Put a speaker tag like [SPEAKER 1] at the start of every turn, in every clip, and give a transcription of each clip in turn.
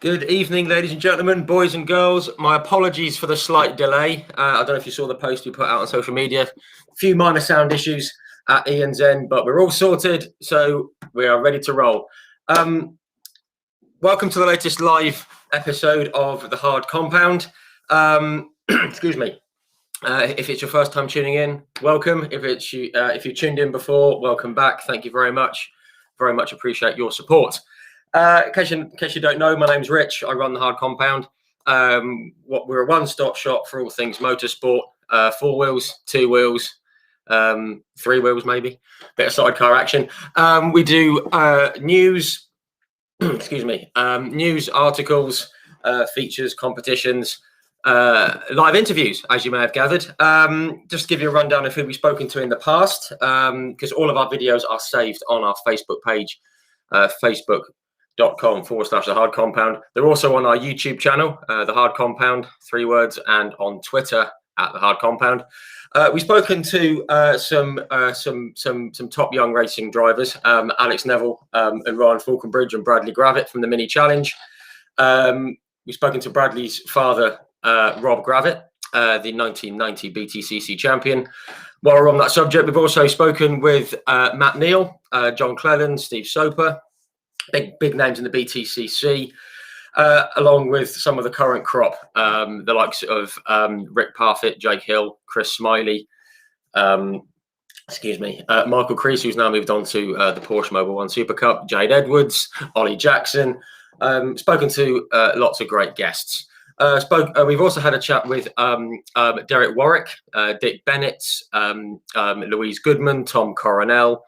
[SPEAKER 1] Good evening, ladies and gentlemen, boys and girls. My apologies for the slight delay. I don't know if you saw the post we put out on social media. A few minor sound issues at Ian's end, but we're all sorted, so we are ready to roll. Welcome to the latest live episode of The Hard Compound. Excuse me. If it's your first time tuning in, welcome. If you tuned in before, welcome back. Thank you very much. Very much appreciate your support. In case you don't know, my name's Rich. I run The Hard Compound. We're a one-stop shop for all things motorsport, 4 wheels, 2 wheels, 3 wheels maybe, bit of sidecar action. We do news, excuse me, news articles, features, competitions, live interviews, as you may have gathered. Just to give you a rundown of who we've spoken to in the past, because all of our videos are saved on our Facebook page, facebook.com/The Hard Compound. They're also on our YouTube channel, The Hard Compound, 3 words, and on Twitter at The Hard Compound. We've spoken to some top young racing drivers, Alex Neville and Ryan Falconbridge and Bradley Gravitt from the Mini Challenge. We've spoken to Bradley's father, Rob Gravitt, the 1990 Btcc champion. While we're on that subject, we've also spoken with Matt Neal, John Cleland, Steve Soper, big names in the Btcc, along with some of the current crop, the likes of Rick Parfitt, Jake Hill, Chris Smiley, Michael Crease, who's now moved on to the Porsche Mobil 1 Super Cup, Jade Edwards, Ollie Jackson. Spoken to lots of great guests. We've also had a chat with Derek Warwick, Dick Bennett, Louise Goodman, Tom Coronel,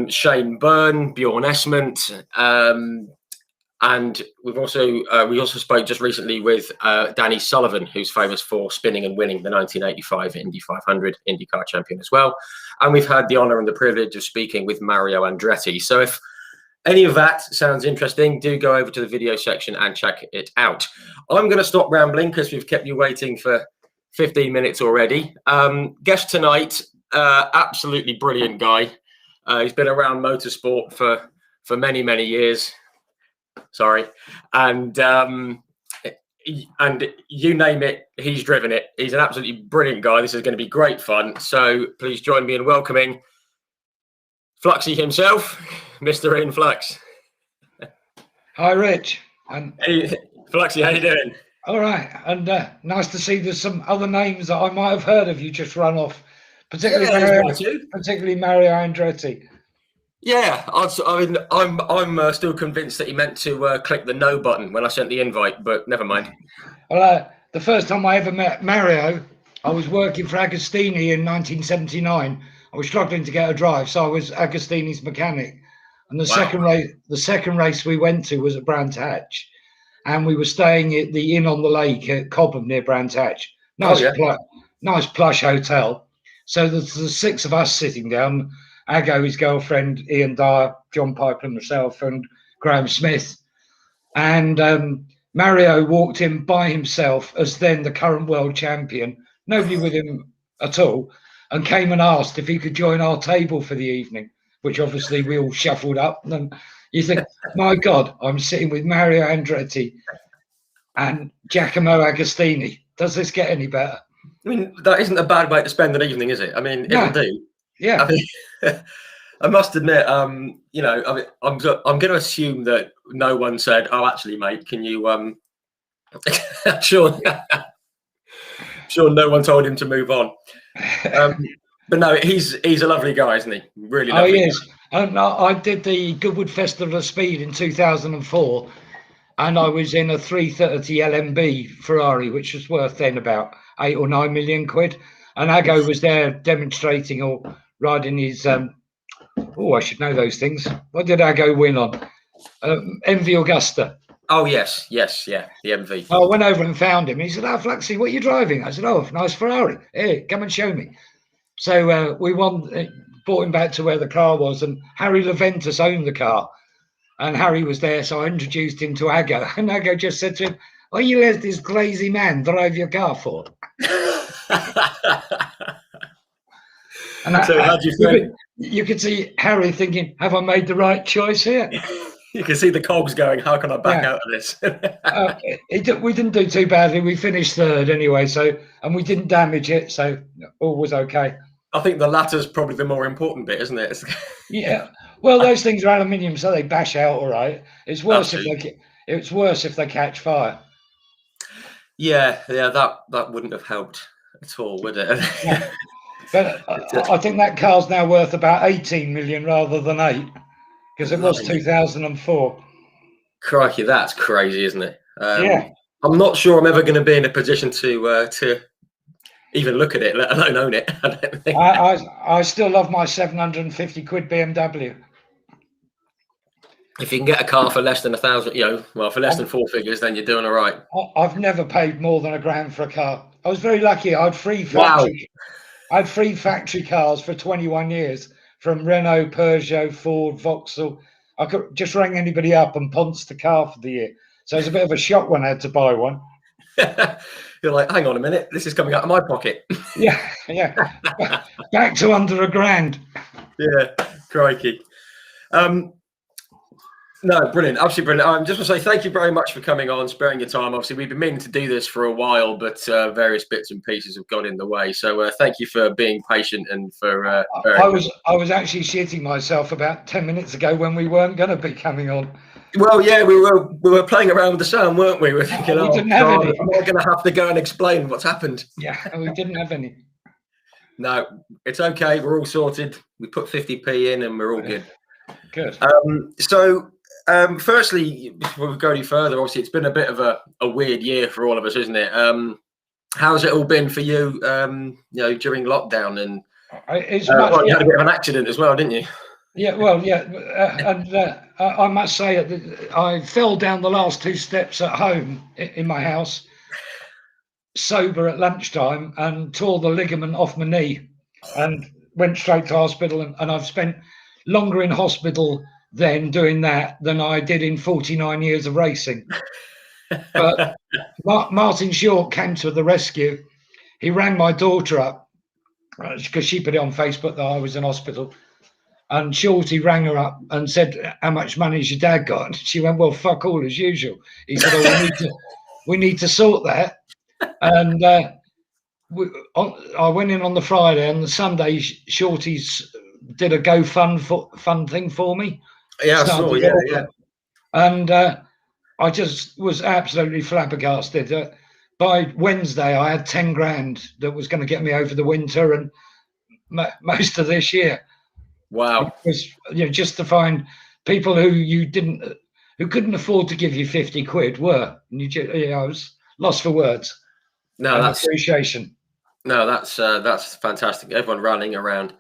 [SPEAKER 1] Shane Byrne, Bjorn Esmont, and we also spoke just recently with Danny Sullivan, who's famous for spinning and winning the 1985 Indy 500 IndyCar champion as well. And we've had the honour and the privilege of speaking with Mario Andretti. So if any of that sounds interesting, do go over to the video section and check it out. I'm going to stop rambling because we've kept you waiting for 15 minutes already. Guest tonight, absolutely brilliant guy. He's been around motorsport for many, many years. Sorry. And you name it, he's driven it. He's an absolutely brilliant guy. This is going to be great fun. So please join me in welcoming Fluxy himself, Mr. Ian Flux.
[SPEAKER 2] Hi, Rich.
[SPEAKER 1] Hey, Fluxy, how you doing?
[SPEAKER 2] All right. And nice to see there's some other names that I might have heard of you just run off. Particularly Mario Andretti.
[SPEAKER 1] Yeah, I'm still convinced that he meant to click the no button when I sent the invite, but never mind.
[SPEAKER 2] Well, the first time I ever met Mario, I was working for Agostini in 1979. I was struggling to get a drive, so I was Agostini's mechanic. And the second race we went to was at Brands Hatch, and we were staying at the Inn on the Lake at Cobham near Brands Hatch. Nice plush hotel. So there's the 6 of us sitting down: Aggo, his girlfriend, Ian Dyer, John Piper, and myself, and Graham Smith. And Mario walked in by himself as then the current world champion, nobody with him at all, and came and asked if he could join our table for the evening, which obviously we all shuffled up. And you think, my God, I'm sitting with Mario Andretti and Giacomo Agostini. Does this get any better?
[SPEAKER 1] I mean, that isn't a bad way to spend an evening, is it? I mean, it'll do.
[SPEAKER 2] Yeah.
[SPEAKER 1] I mean, I must admit, I'm going to assume that no one said, "Oh, actually, mate, can you?" Sure no one told him to move on. But no, he's a lovely guy, isn't he? Really lovely.
[SPEAKER 2] Oh, he is. I did the Goodwood Festival of Speed in 2004, and I was in a 330 LMB Ferrari, which was worth then about 8 or 9 million quid. And Aggo was there demonstrating or riding his. I should know those things. What did Aggo win on? MV Augusta.
[SPEAKER 1] Oh yes, yeah, the MV.
[SPEAKER 2] I went over and found him. He said, "Oh, Fluxy, what are you driving?" I said, "Oh, nice Ferrari. Hey, come and show me." So we brought him back to where the car was, and Harry Leventus owned the car, and Harry was there, so I introduced him to Aggo, and Aggo just said to him, "What you let this crazy man drive your car for?" And
[SPEAKER 1] so how do you feel?
[SPEAKER 2] You could see Harry thinking, "Have I made the right choice here?"
[SPEAKER 1] You can see the cogs going, how can I back
[SPEAKER 2] Yeah.
[SPEAKER 1] out of this?
[SPEAKER 2] We didn't do too badly. We finished third anyway, and we didn't damage it, so all was okay.
[SPEAKER 1] I think the latter's probably the more important bit, isn't it?
[SPEAKER 2] Yeah. Well, those things are aluminium, so they bash out all right. It's worse if they catch fire.
[SPEAKER 1] Yeah, that wouldn't have helped at all, would it?
[SPEAKER 2] Yeah. But I think that car's now worth about 18 million rather than 8, because it was 2004.
[SPEAKER 1] Crikey, that's crazy, isn't it?
[SPEAKER 2] Yeah.
[SPEAKER 1] I'm not sure I'm ever going to be in a position to even look at it, let alone own it. I don't think.
[SPEAKER 2] I still love my 750 quid BMW.
[SPEAKER 1] If you can get a car for less than 1,000, for less than 4 figures, then you're doing all right.
[SPEAKER 2] I've never paid more than £1,000 for a car. I was very lucky. I had free factory cars for 21 years from Renault, Peugeot, Ford, Vauxhall. I could just ring anybody up and punch the car for the year. So it was a bit of a shock when I had to buy one.
[SPEAKER 1] You're like, hang on a minute, this is coming out of my pocket.
[SPEAKER 2] Yeah. Back to under £1,000.
[SPEAKER 1] Yeah, crikey. No, brilliant, absolutely brilliant. Just want to say thank you very much for coming on, sparing your time. Obviously, we've been meaning to do this for a while, but various bits and pieces have got in the way. So thank you for being patient and for.
[SPEAKER 2] I was actually shitting myself about 10 minutes ago when we weren't going to be coming on.
[SPEAKER 1] Well, yeah, we were playing around with the sound, weren't we? We were thinking,
[SPEAKER 2] we didn't have any.
[SPEAKER 1] I'm going to have to go and explain what's happened.
[SPEAKER 2] Yeah, we didn't have any.
[SPEAKER 1] No, it's okay. We're all sorted. We put 50p in, and we're all good.
[SPEAKER 2] Good.
[SPEAKER 1] Firstly, before we go any further, obviously it's been a bit of a weird year for all of us, isn't it? How's it all been for you? During lockdown, and you had a bit of an accident as well, didn't you?
[SPEAKER 2] Yeah, well, yeah, and I must say I fell down the last 2 steps at home in my house, sober at lunchtime, and tore the ligament off my knee, and went straight to hospital. And I've spent longer in hospital then doing that than I did in 49 years of racing. But Martin Short came to the rescue. He rang my daughter up because she put it on Facebook that I was in hospital. And Shorty rang her up and said, "How much money has your dad got?" And she went, "Well, fuck all as usual." He said, "Oh, we need to sort that." And I went in on the Friday, and the Sunday Shorty's did a fund thing for me.
[SPEAKER 1] Yeah, I saw. Yeah.
[SPEAKER 2] And I just was absolutely flabbergasted. By Wednesday, I had 10 grand that was going to get me over the winter and most of this year.
[SPEAKER 1] Wow.
[SPEAKER 2] Because, just to find people who couldn't afford to give you 50 quid were. And I was lost for words.
[SPEAKER 1] No, that's
[SPEAKER 2] appreciation.
[SPEAKER 1] No, that's fantastic. Everyone running around.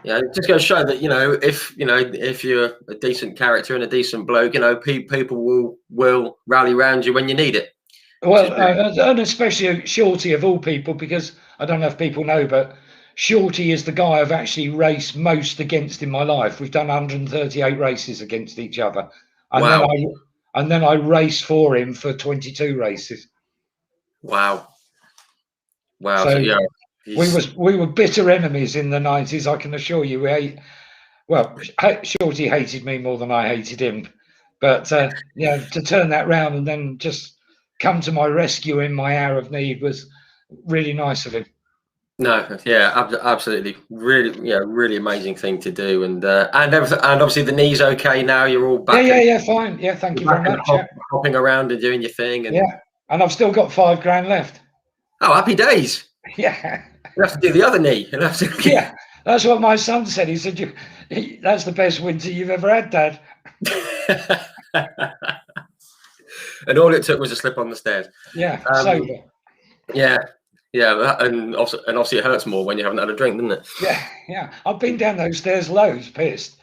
[SPEAKER 1] Just goes to show that if you're a decent character and a decent bloke, people will rally around you when you need it.
[SPEAKER 2] Well, and especially Shorty of all people, because I don't know if people know, but Shorty is the guy I've actually raced most against in my life. We've done 138 races against each other, and
[SPEAKER 1] wow.
[SPEAKER 2] then I raced for him for 22 races.
[SPEAKER 1] Wow.
[SPEAKER 2] So yeah. We were bitter enemies in the 90s, I can assure you. Shorty hated me more than I hated him. But, to turn that round and then just come to my rescue in my hour of need was really nice of him.
[SPEAKER 1] No, yeah, absolutely. Really amazing thing to do. And obviously the knee's okay now. You're all back.
[SPEAKER 2] Yeah, fine. Yeah, thank you very much.
[SPEAKER 1] Hopping around and doing your thing. And
[SPEAKER 2] and I've still got 5 grand left.
[SPEAKER 1] Oh, happy days.
[SPEAKER 2] Yeah.
[SPEAKER 1] You have to do the other knee.
[SPEAKER 2] Yeah, that's what my son said. He said, "That's the best winter you've ever had, Dad."
[SPEAKER 1] And all it took was a slip on the stairs.
[SPEAKER 2] Yeah, sober.
[SPEAKER 1] Yeah, and obviously it hurts more when you haven't had a drink, doesn't it?
[SPEAKER 2] Yeah. I've been down those stairs loads, pissed.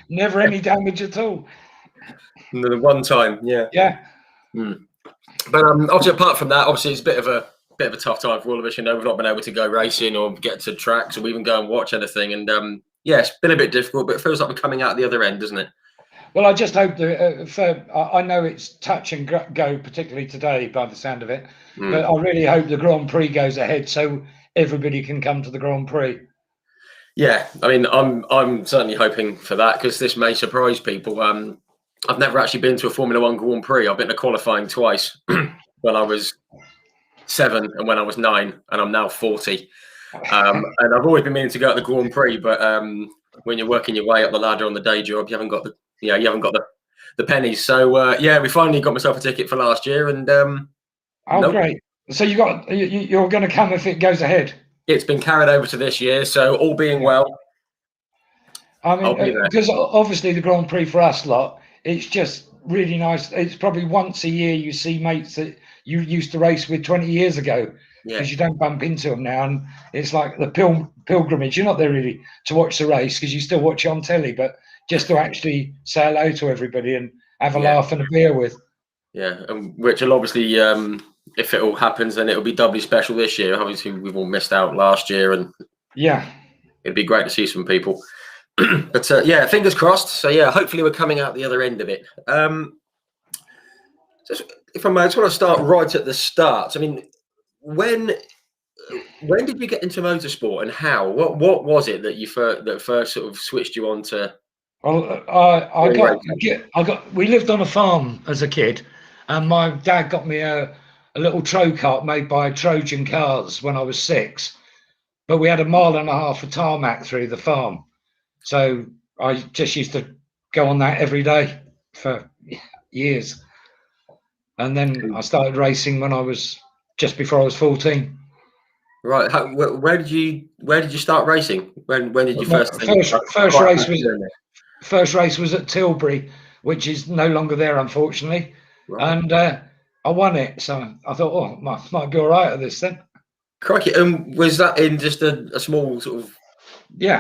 [SPEAKER 2] Never any damage at all.
[SPEAKER 1] The one time, yeah.
[SPEAKER 2] Yeah.
[SPEAKER 1] But obviously, apart from that, obviously it's a bit of a tough time for all of us. We've not been able to go racing or get to tracks or even go and watch anything. And it's been a bit difficult, but it feels like we're coming out the other end, doesn't it?
[SPEAKER 2] Well, I just hope that I know it's touch and go, particularly today, by the sound of it. But I really hope the Grand Prix goes ahead so everybody can come to the Grand Prix.
[SPEAKER 1] Yeah, I mean, I'm certainly hoping for that because this may surprise people. I've never actually been to a Formula One Grand Prix. I've been to qualifying twice when I was 7 and when I was 9, and I'm now 40. And I've always been meaning to go at the Grand Prix, but when you're working your way up the ladder on the day job, you haven't got the pennies. So yeah, we finally got myself a ticket for last year, and
[SPEAKER 2] oh, great! So you're going to come if it goes ahead.
[SPEAKER 1] It's been carried over to this year, so all being well.
[SPEAKER 2] I mean, because obviously the Grand Prix for us lot, it's just really nice. It's probably once a year you see mates that you used to race with 20 years ago, because you don't bump into them now, and it's like the pilgrimage. You're not there really to watch the race because you still watch it on telly, but just to actually say hello to everybody and have a laugh and a beer with.
[SPEAKER 1] Yeah, which will obviously, if it all happens, then it'll be doubly special this year. Obviously, we've all missed out last year, and it'd be great to see some people. But yeah, fingers crossed. So yeah, hopefully we're coming out the other end of it. If I may, I just want to start right at the start. I mean, when did you get into motorsport, and how? What was it that first sort of switched you on to?
[SPEAKER 2] Well, we lived on a farm as a kid, and my dad got me a little Tro kart made by Trojan Cars when I was 6. But we had 1.5 miles of tarmac through the farm. So I just used to go on that every day for years. And then I started racing when I was just before I was 14.
[SPEAKER 1] Right. Where did you start racing? When did you first
[SPEAKER 2] race was at Tilbury, which is no longer there, unfortunately. Right. And I won it. So I thought, oh, might be all right at this then.
[SPEAKER 1] Crikey. Was that in just a small sort of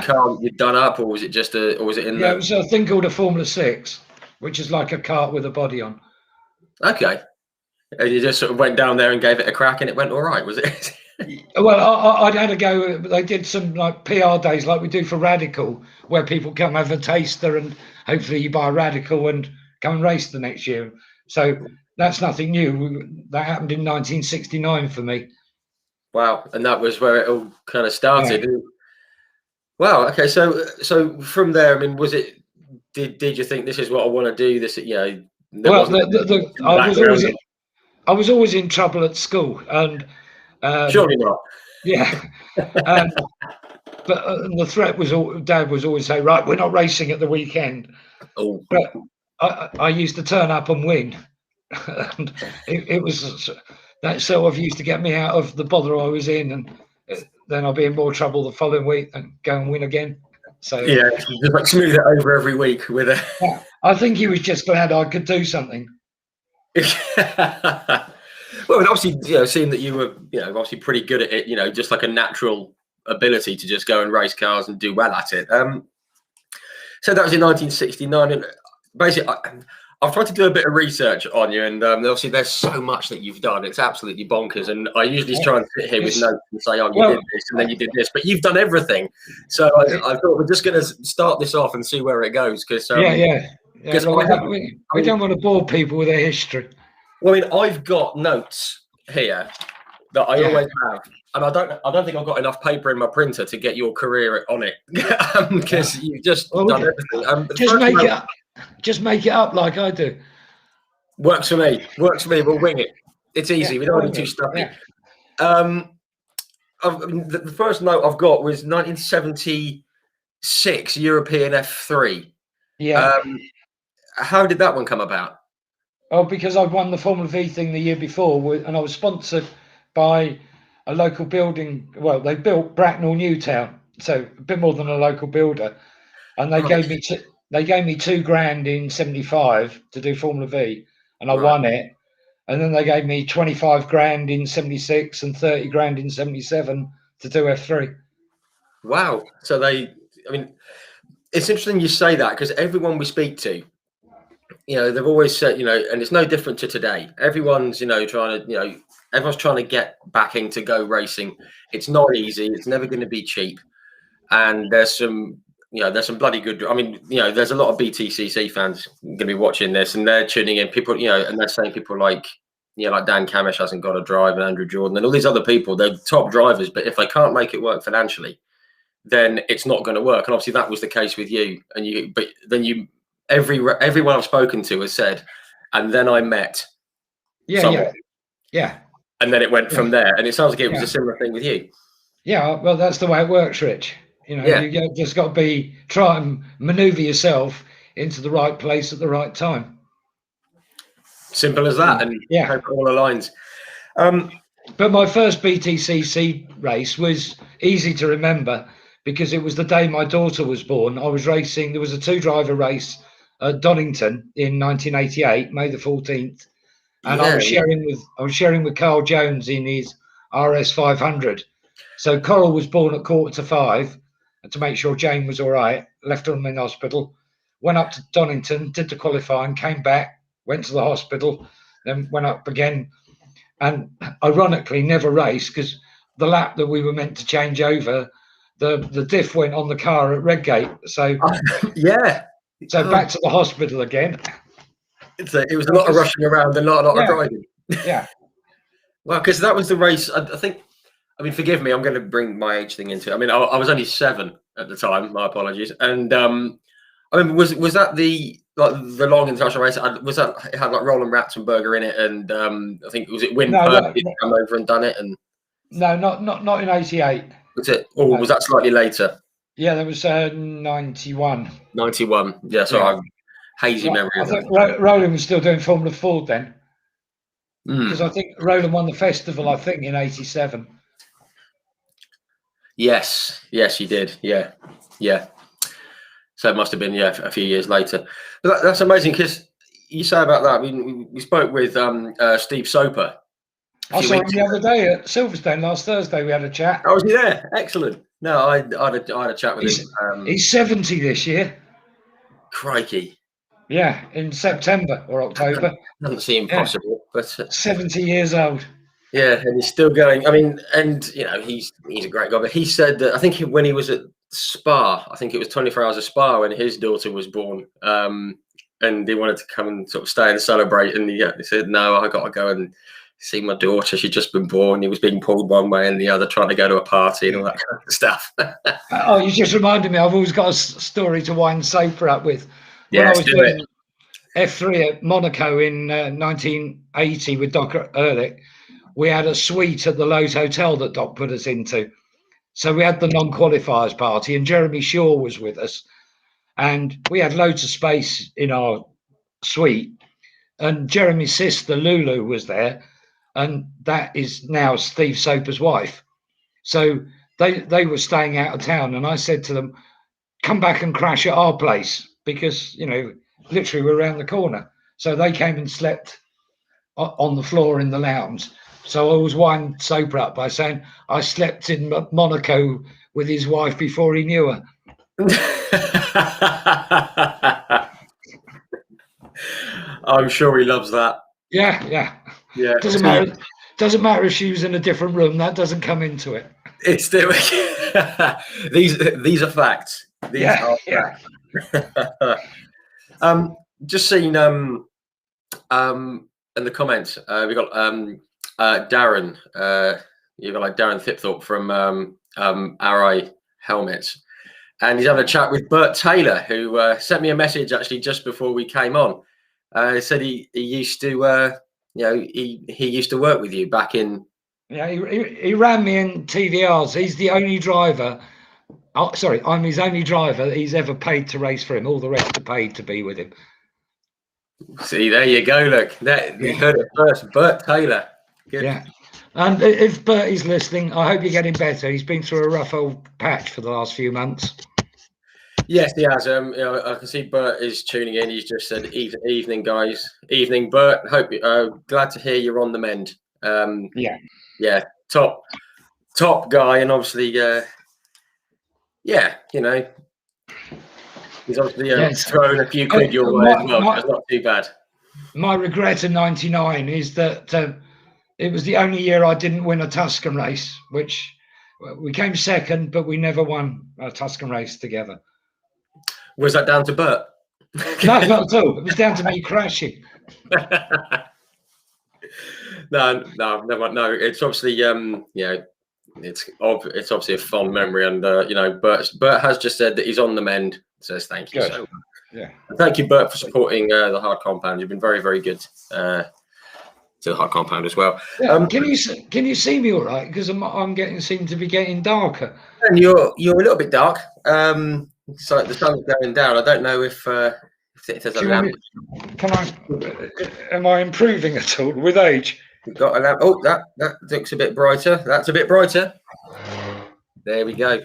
[SPEAKER 1] car you'd done up, or was it just it was
[SPEAKER 2] a thing called a Formula 6, which is like a kart with a body on.
[SPEAKER 1] Okay. And you just sort of went down there and gave it a crack, and it went all right, was it?
[SPEAKER 2] Well, I'd had a go. They did some like PR days, like we do for Radical, where people come have a taster, and hopefully you buy a Radical and come and race the next year. So that's nothing new. That happened in 1969 for me.
[SPEAKER 1] Wow, and that was where it all kind of started. Yeah. Wow. Okay. So from there, I mean, was it? Did you think this is what I want to do? This,
[SPEAKER 2] Well, I was always in trouble at school, and
[SPEAKER 1] surely not.
[SPEAKER 2] Yeah. But the threat was, Dad was always say, right, we're not racing at the weekend.
[SPEAKER 1] Oh.
[SPEAKER 2] But I used to turn up and win, and it was that sort of used to get me out of the bother I was in, and then I'll be in more trouble the following week and go and win again. So
[SPEAKER 1] yeah, just like smooth it over every week with a.
[SPEAKER 2] Yeah, I think he was just glad I could do something.
[SPEAKER 1] Well, and obviously, seeing that you were, obviously pretty good at it, just like a natural ability to just go and race cars and do well at it. So that was in 1969, and basically, I've tried to do a bit of research on you, and obviously, there's so much that you've done. It's absolutely bonkers, and I usually try and sit here with notes and say, "Oh, you did this, and then you did this," but you've done everything. So I thought we're just going to start this off and see where it goes, because
[SPEAKER 2] because we don't want to bore people with their history.
[SPEAKER 1] Well, I mean, I've got notes here that I always have, and I don't think I've got enough paper in my printer to get your career on it, because you've just done everything.
[SPEAKER 2] Just make it up like I do.
[SPEAKER 1] Works for me. We'll wing it. It's easy. We don't want to be too stuffy. The first note I've got was 1976 European F3.
[SPEAKER 2] Yeah.
[SPEAKER 1] How did that one come about?
[SPEAKER 2] Oh, because I'd won the Formula V thing the year before, and I was sponsored by a local building. Well, they built Bracknell Newtown, so a bit more than a local builder, and they gave me $2,000 in '75 to do Formula V, and I won it. And then they gave me $25,000 in '76 and $30,000 in '77 to do F3.
[SPEAKER 1] Wow! So it's interesting you say that, because everyone we speak to, they've always said, and it's no different to today. Everyone's, everyone's trying to get backing to go racing. It's not easy. It's never going to be cheap. And there's some bloody good. I mean, there's a lot of Btcc fans going to be watching this, and they're tuning in. People, and they're saying people like Dan Camish hasn't got a drive, and Andrew Jordan, and all these other people. They're top drivers, but if they can't make it work financially, then it's not going to work. And obviously that was the case with you. And but then everyone I've spoken to has said, and then I met someone.
[SPEAKER 2] Yeah.
[SPEAKER 1] And then it went from there. And it sounds like it was a similar thing with you.
[SPEAKER 2] Yeah, well, that's the way it works, Rich. You know, you just got to try and maneuver yourself into the right place at the right time.
[SPEAKER 1] Simple as that. And hope it all aligns.
[SPEAKER 2] But my first BTCC race was easy to remember because it was the day my daughter was born. I was racing. There was a 2-driver race at Donington in 1988, May the 14th. And I was sharing with Carl Jones in his RS 500. So Coral was born at 4:45, and to make sure Jane was all right, left her in hospital, went up to Donington, did the qualifying, came back, went to the hospital, then went up again, and ironically never raced because the lap that we were meant to change over, the diff went on the car at Redgate. So back to the hospital again.
[SPEAKER 1] It was a lot of rushing around and not a lot of driving.
[SPEAKER 2] Yeah.
[SPEAKER 1] Well, because that was the race. I think. I mean, forgive me. I'm going to bring my age thing into it. I mean, I was only 7 at the time. My apologies. And I mean, was that the long international race? Was that it had like Roland Ratzenberger in it? And I think was it Win Purdy come over and done it? And
[SPEAKER 2] no, not in '88.
[SPEAKER 1] Was it? Or was that slightly later?
[SPEAKER 2] Yeah, that was 91.
[SPEAKER 1] 91. Yeah, so I'm hazy memory.
[SPEAKER 2] I think Roland was still doing Formula Ford then, because I think Roland won the festival. I think in '87.
[SPEAKER 1] Yes, he did. Yeah. So it must have been a few years later. But that's amazing because you say about that. I mean, we spoke with Steve Soper.
[SPEAKER 2] I saw him the other day at Silverstone last Thursday. We had a chat.
[SPEAKER 1] Oh, was he there? Excellent. No, I had a chat with him.
[SPEAKER 2] He's 70 this year.
[SPEAKER 1] Crikey.
[SPEAKER 2] Yeah, in September or October.
[SPEAKER 1] Doesn't seem possible, but
[SPEAKER 2] 70 years old.
[SPEAKER 1] Yeah, and he's still going. I mean, and you know, he's a great guy. But he said that I think when he was at Spa, I think it was 24 Hours of Spa when his daughter was born, and he wanted to come and sort of stay and celebrate. And he said, "No, I got to go and see my daughter. She'd just been born." He was being pulled one way and the other, trying to go to a party and all that kind of stuff.
[SPEAKER 2] Oh, you just reminded me. I've always got a story to wind Soper up with.
[SPEAKER 1] Yeah, let's do it.
[SPEAKER 2] F3 at Monaco in 1980 with Doc Ehrlich. We had a suite at the Lowe's Hotel that Doc put us into. So we had the non-qualifiers party and Jeremy Shaw was with us. And we had loads of space in our suite. And Jeremy's sister, Lulu, was there. And that is now Steve Soper's wife. So they were staying out of town. And I said to them, come back and crash at our place because, you know, literally we're around the corner. So they came and slept on the floor in the lounge. So I always wind Soper up by saying I slept in Monaco with his wife before he knew her.
[SPEAKER 1] I'm sure he loves that.
[SPEAKER 2] Yeah. Doesn't matter if she was in a different room. That doesn't come into it.
[SPEAKER 1] It's still these are facts. These are facts. Just seen in the comments we got Darren. You've got like Darren Thipthorpe from RI Helmets, and he's having a chat with Bert Taylor, who sent me a message actually just before we came on. He said he used to he used to work with you back in.
[SPEAKER 2] Yeah, he ran me in TVRs. He's the only driver. Oh, sorry, I'm his only driver that he's ever paid to race for him. All the rest are paid to be with him.
[SPEAKER 1] See, there you go. Look, you heard it first. Bert Taylor. Good. Yeah.
[SPEAKER 2] And if Bert is listening, I hope you're getting better. He's been through a rough old patch for the last few months.
[SPEAKER 1] Yes, he has. I can see Bert is tuning in. He's just said, "Evening, guys. Evening, Bert. Hope glad to hear you're on the mend." Yeah, top guy, and obviously, you know, he's obviously throwing a few quid your way as well. It's not too bad.
[SPEAKER 2] My regret in '99 is that it was the only year I didn't win a Tuscan race, which we came second, but we never won a Tuscan race together.
[SPEAKER 1] Was that down to Bert?
[SPEAKER 2] No, not at all. It was down to me crashing.
[SPEAKER 1] No. It's obviously It's obviously a fond memory, and Bert has just said that he's on the mend. Says thank you.
[SPEAKER 2] Good.
[SPEAKER 1] So
[SPEAKER 2] Yeah.
[SPEAKER 1] and thank you, Bert, for supporting the Hard Compound. You've been very, very good to the Hard Compound as well.
[SPEAKER 2] Yeah. Can you see me all right? Because seem to be getting darker.
[SPEAKER 1] And you're a little bit dark. So the sun's going down. I don't know if there's a lamp.
[SPEAKER 2] Am I improving at all with age?
[SPEAKER 1] We've got a lamp. Oh, that looks a bit brighter. That's a bit brighter. There we go.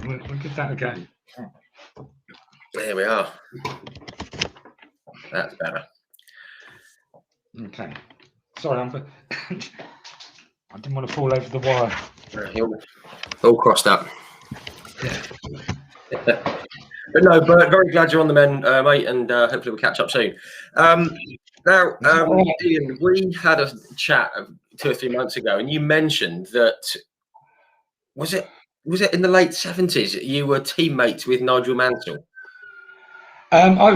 [SPEAKER 2] We'll give that a go.
[SPEAKER 1] There we are. That's better.
[SPEAKER 2] Okay. Sorry, I didn't want to fall over the wire.
[SPEAKER 1] All crossed up.
[SPEAKER 2] Yeah.
[SPEAKER 1] But no, Bert, very glad you're on the mend, mate, and hopefully we'll catch up soon. Now, Ian, we had a chat 2 or 3 months ago, and you mentioned that was it in the late 70s you were teammates with Nigel Mansell?
[SPEAKER 2] I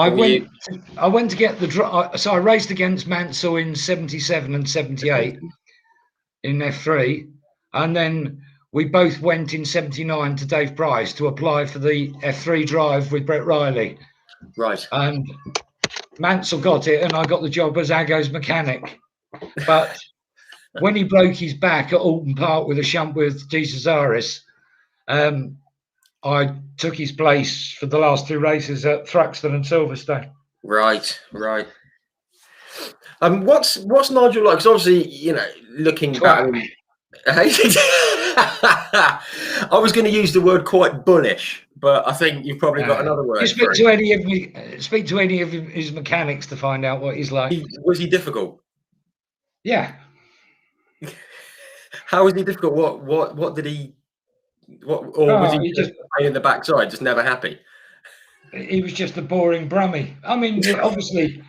[SPEAKER 2] went to get the drive. So I raced against Mansell in 77 and 78 in F3, and then we both went in 79 to Dave Price to apply for the F3 drive with Brett Riley.
[SPEAKER 1] Right.
[SPEAKER 2] And Mansell got it, and I got the job as Ago's mechanic. But when he broke his back at Alton Park with a shunt with Jesus Aris, I took his place for the last 2 races at Thruxton and Silverstone.
[SPEAKER 1] Right. What's Nigel like? Because obviously, looking back, I was going to use the word quite bullish, but I think you've probably got another word.
[SPEAKER 2] Speak to any of his mechanics to find out what he's like.
[SPEAKER 1] Was he difficult?
[SPEAKER 2] Yeah.
[SPEAKER 1] How was he difficult? What did he? Was he just in the backside, just never happy?
[SPEAKER 2] He was just a boring brummie. I mean, obviously,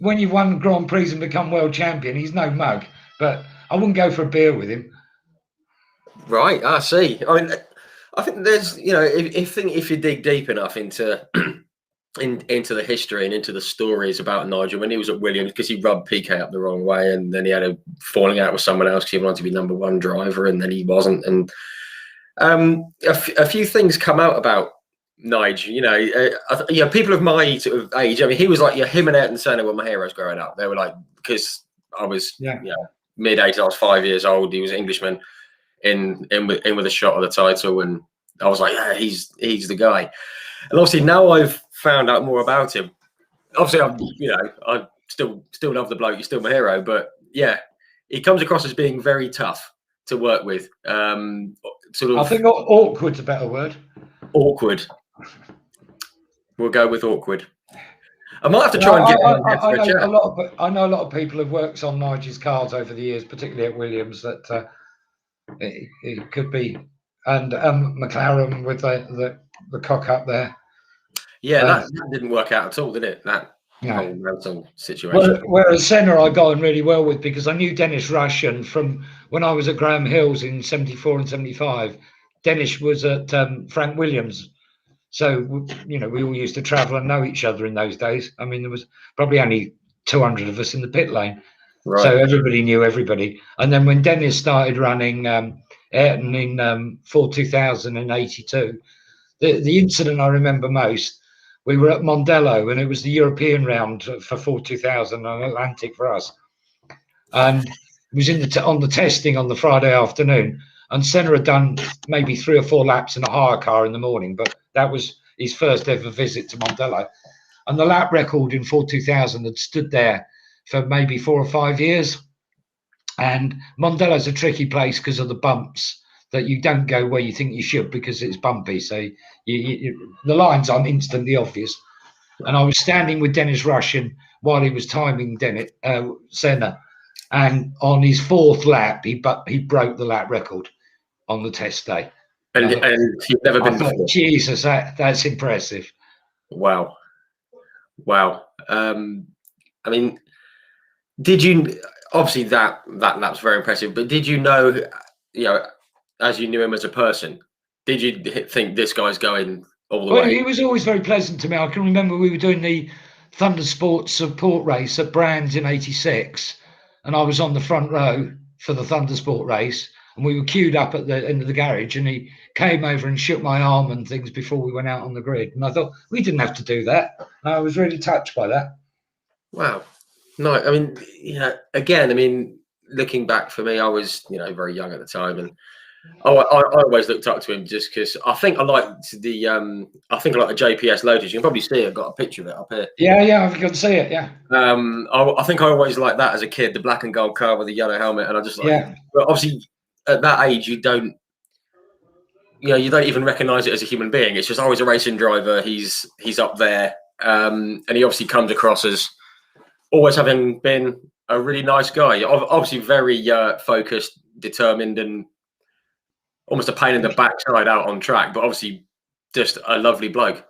[SPEAKER 2] when you've won Grand Prix and become world champion, he's no mug. But I wouldn't go for a beer with him.
[SPEAKER 1] Right, I see. I mean, I think there's, if you dig deep enough into the history and into the stories about Nigel when he was at Williams, because he rubbed PK up the wrong way, and then he had a falling out with someone else because he wanted to be #1 driver, and then he wasn't. And a few things come out about Nigel. People of my sort of age. I mean, he was like him and Ayrton Senna were my heroes growing up. They were like, because I was mid-80s, I was 5 years old. He was an Englishman in with a shot of the title, and I was like, yeah, he's the guy. And obviously now I've found out more about him. Obviously, I still love the bloke. He's still my hero, but yeah, he comes across as being very tough to work with. I think
[SPEAKER 2] awkward's a better word.
[SPEAKER 1] Awkward. We'll go with awkward. I might have to try and get
[SPEAKER 2] I know a lot of people have worked on Nigel's cars over the years, particularly at Williams, that it could be, and McLaren with the cock up there.
[SPEAKER 1] Yeah, that didn't work out at all, did it? That whole rental situation.
[SPEAKER 2] Whereas Senna I got on really well with, because I knew Dennis Rush, and from when I was at Graham Hills in 74 and 75, Dennis was at Frank Williams. So, we all used to travel and know each other in those days. I mean, there was probably only 200 of us in the pit lane. Right. So everybody knew everybody. And then when Dennis started running Ayrton in Ford 2000 and 82, the incident I remember most, we were at Mondello, and it was the European round for Ford 2000 and Atlantic for us. And it was on the testing on the Friday afternoon. And Senna had done maybe 3 or 4 laps in a hire car in the morning, but that was his first ever visit to Mondello. And the lap record in Ford 2000 had stood there for maybe 4 or 5 years. And Mondello's a tricky place because of the bumps, that you don't go where you think you should because it's bumpy. So the lines aren't instantly obvious. And I was standing with Dennis Rush while he was timing Senna. And on his 4th lap, he broke the lap record on the test day.
[SPEAKER 1] And you've never been before.
[SPEAKER 2] Jesus, that's impressive.
[SPEAKER 1] Wow. I mean, did you, obviously that lap's very impressive, but did you know, as you knew him as a person, did you think this guy's going all the way?
[SPEAKER 2] He was always very pleasant to me. I can remember we were doing the Thundersports support race at Brands in '86, and I was on the front row, for the Thundersport race, and we were queued up at the end of the garage, and he came over and shook my arm and things before we went out on the grid. And I thought, we didn't have to do that. I was really touched by that.
[SPEAKER 1] Wow. No, I mean, again, I mean, looking back for me, I was, very young at the time, and I always looked up to him just because I think I liked the JPS Lotus. You can probably see it. I've got a picture of it up here.
[SPEAKER 2] Yeah, I can see it. Yeah.
[SPEAKER 1] I think I always liked that as a kid, the black and gold car with the yellow helmet, and I just
[SPEAKER 2] Yeah.
[SPEAKER 1] But obviously, at that age, you don't even recognise it as a human being. It's just always a racing driver. He's up there, and he obviously comes across as always having been a really nice guy. Obviously, very focused, determined, and almost a pain in the backside out on track, but obviously just a lovely bloke.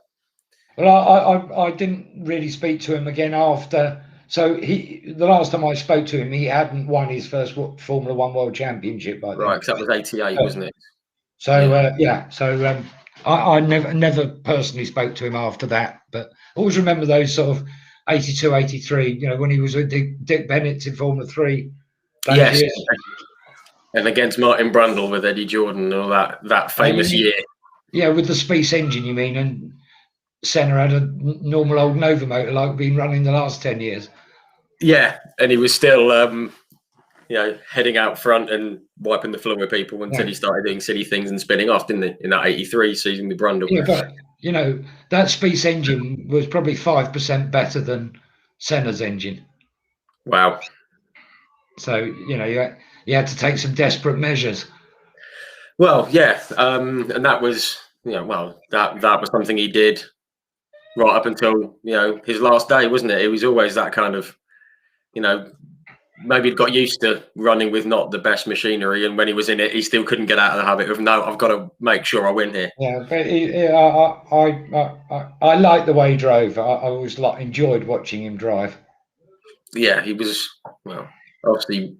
[SPEAKER 2] Well, I didn't really speak to him again after. So the last time I spoke to him, he hadn't won his first Formula One World Championship by then.
[SPEAKER 1] Right, because that was '88, wasn't it?
[SPEAKER 2] So I never personally spoke to him after that, but I always remember those sort of 82, 83. When he was with Dick Bennett in Formula 3.
[SPEAKER 1] Yes. And against Martin Brundle with Eddie Jordan and all that famous year.
[SPEAKER 2] Yeah, with the Spice engine, you mean? And Senna had a normal old Nova motor like been running the last 10 years.
[SPEAKER 1] Yeah, and he was still, heading out front and wiping the floor with people until he started doing silly things and spinning off, didn't he? In that '83 season with Brundle.
[SPEAKER 2] Yeah, but that Spice engine was probably 5% better than Senna's engine.
[SPEAKER 1] Wow.
[SPEAKER 2] So you had to take some desperate measures.
[SPEAKER 1] Well, yeah, and that was that was something he did right up until his last day, wasn't it? It was always that kind of maybe he'd got used to running with not the best machinery, and when he was in it, he still couldn't get out of the habit of no, I've got to make sure I win here.
[SPEAKER 2] Yeah, but I like the way he drove. I always enjoyed watching him drive.
[SPEAKER 1] Yeah, he was obviously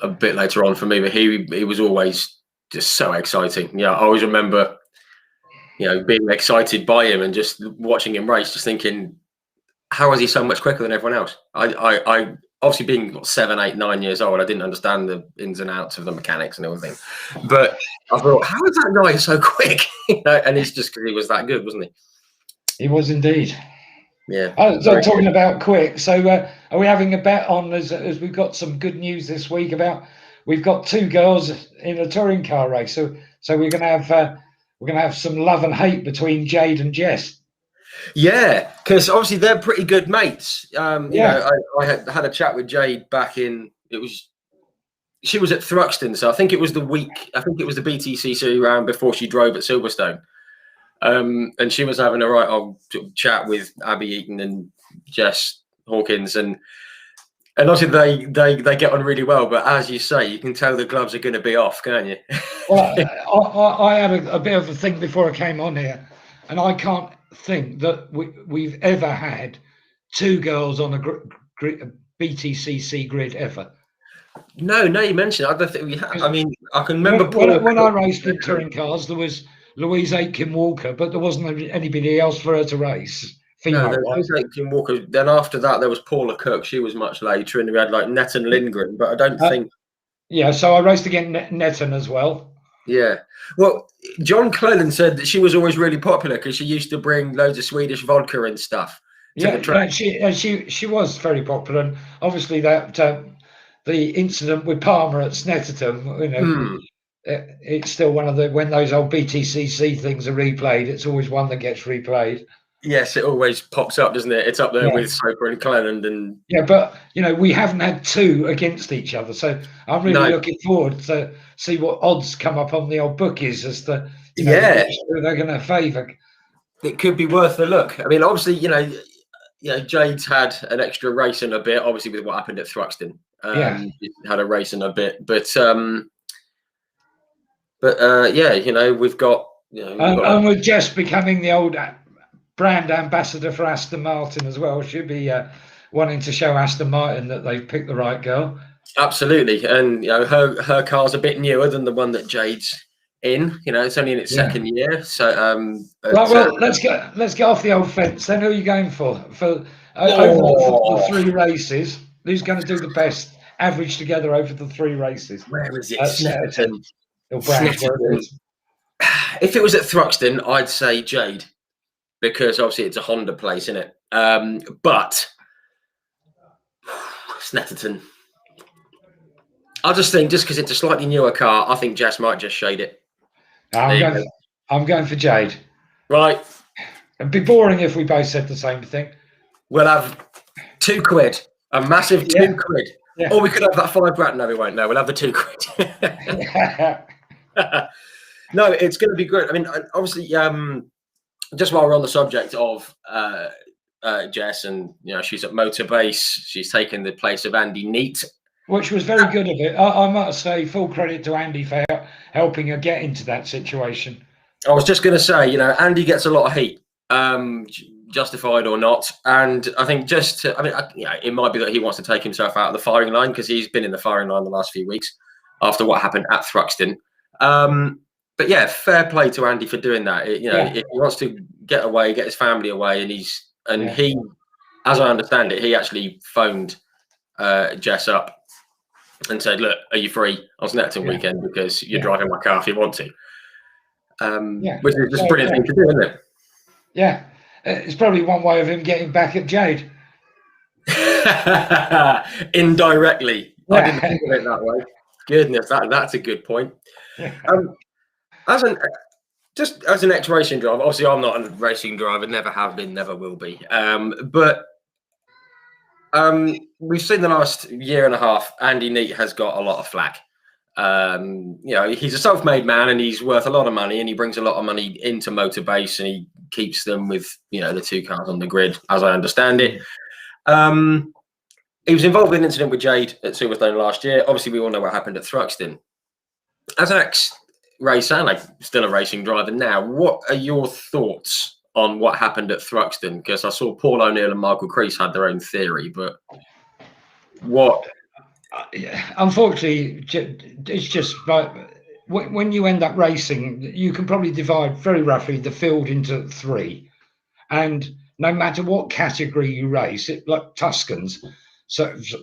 [SPEAKER 1] a bit later on for me, but he was always just so exciting. Yeah, I always remember, being excited by him and just watching him race, just thinking, how is he so much quicker than everyone else? I obviously being 7, 8, 9 years old, I didn't understand the ins and outs of the mechanics and everything. But I thought, how is that guy so quick? And it's just because he was that good, wasn't he?
[SPEAKER 2] He was indeed.
[SPEAKER 1] Yeah.
[SPEAKER 2] So talking about quick, so are we having a bet on as we've got some good news this week about we've got 2 girls in a touring car race, so we're gonna have some love and hate between Jade and Jess.
[SPEAKER 1] Yeah, because obviously they're pretty good mates. I had a chat with Jade back in she was at Thruxton, so I think it was the Btcc round before she drove at Silverstone. And she was having a right old chat with Abby Eaton and Jess Hawkins, and obviously they get on really well. But as you say, you can tell the gloves are going to be off, can't you?
[SPEAKER 2] Well, I had a bit of a think before I came on here, and I can't think that we've ever had 2 girls on a Btcc grid ever. No,
[SPEAKER 1] you mentioned it. I don't think we have. I mean, I can remember
[SPEAKER 2] when I raced in touring cars, there was Louise Aitken-Walker, but there wasn't anybody else for her to race.
[SPEAKER 1] No, there was Aitken-Walker. Then after that, there was Paula Cook. She was much later, and we had like Netton Lindgren, but I don't think.
[SPEAKER 2] Yeah, so I raced against Netton as well.
[SPEAKER 1] Yeah. Well, John Cleland said that she was always really popular because she used to bring loads of Swedish vodka and stuff to the track.
[SPEAKER 2] She was very popular, and obviously that the incident with Palmer at Snetterton, it's still one of when those old Btcc things are replayed. It's always one that gets replayed.
[SPEAKER 1] Yes, it always pops up, doesn't it? It's up there with Soper and Cleland, and
[SPEAKER 2] but we haven't had 2 against each other, so I'm really looking forward to see what odds come up on the old bookies as to who they're going to favour.
[SPEAKER 1] It could be worth a look. I mean, obviously, Jade's had an extra race in a bit, obviously with what happened at Thruxton. Had a race in a bit, but we've got
[SPEAKER 2] and with Jess becoming the old brand ambassador for Aston Martin as well, she'll be wanting to show Aston Martin that they've picked the right girl.
[SPEAKER 1] Absolutely, and her car's a bit newer than the one that Jade's in. It's only in its second year. So
[SPEAKER 2] let's get off the old fence. Then who are you going for over the 3 races? Who's going to do the best average together over the 3 races.
[SPEAKER 1] Where is it?
[SPEAKER 2] Snetterton or Branch, wherever it is.
[SPEAKER 1] If it was at Thruxton, I'd say Jade, because obviously it's a Honda place, isn't it? But Snetterton. I just think, just because it's a slightly newer car, I think Jess might just shade it.
[SPEAKER 2] I'm going for Jade.
[SPEAKER 1] Right.
[SPEAKER 2] It'd be boring if we both said the same thing.
[SPEAKER 1] We'll have £2, a massive £2.
[SPEAKER 2] Yeah.
[SPEAKER 1] Or we could have that £5. No, we won't. No, we'll have the £2. No, it's going to be good. I mean, obviously, just while we're on the subject of Jess, and she's at Motorbase, she's taken the place of Andy Neat,
[SPEAKER 2] which was very good of it. I must say, full credit to Andy for helping her get into that situation.
[SPEAKER 1] I was just going to say, Andy gets a lot of heat, justified or not, and I think it might be that he wants to take himself out of the firing line, because he's been in the firing line the last few weeks after what happened at Thruxton. But yeah, fair play to Andy for doing that. If he wants to get away, get his family away, and he, as I understand it, he actually phoned Jess up and said, "Look, are you free on Snetterton weekend? Because you're driving my car if you want to." Which is just a brilliant thing to do, isn't it?
[SPEAKER 2] Yeah, it's probably one way of him getting back at Jade.
[SPEAKER 1] Indirectly. I didn't think of it that way. Goodness, that's a good point. As an ex-racing driver, obviously I'm not a racing driver, never have been, never will be. But we've seen the last year and a half, Andy Neat has got a lot of flack. He's a self-made man, and he's worth a lot of money, and he brings a lot of money into Motorbase, and he keeps them with the 2 cars on the grid, as I understand it. He was involved in an incident with Jade at Silverstone last year. Obviously, we all know what happened at Thruxton. As an ex-racer, and still a racing driver now, what are your thoughts on what happened at Thruxton? Because I saw Paul O'Neill and Michael Crease had their own theory, but what?
[SPEAKER 2] Unfortunately, it's just like when you end up racing, you can probably divide very roughly the field into 3, and no matter what category you race, like Tuscans,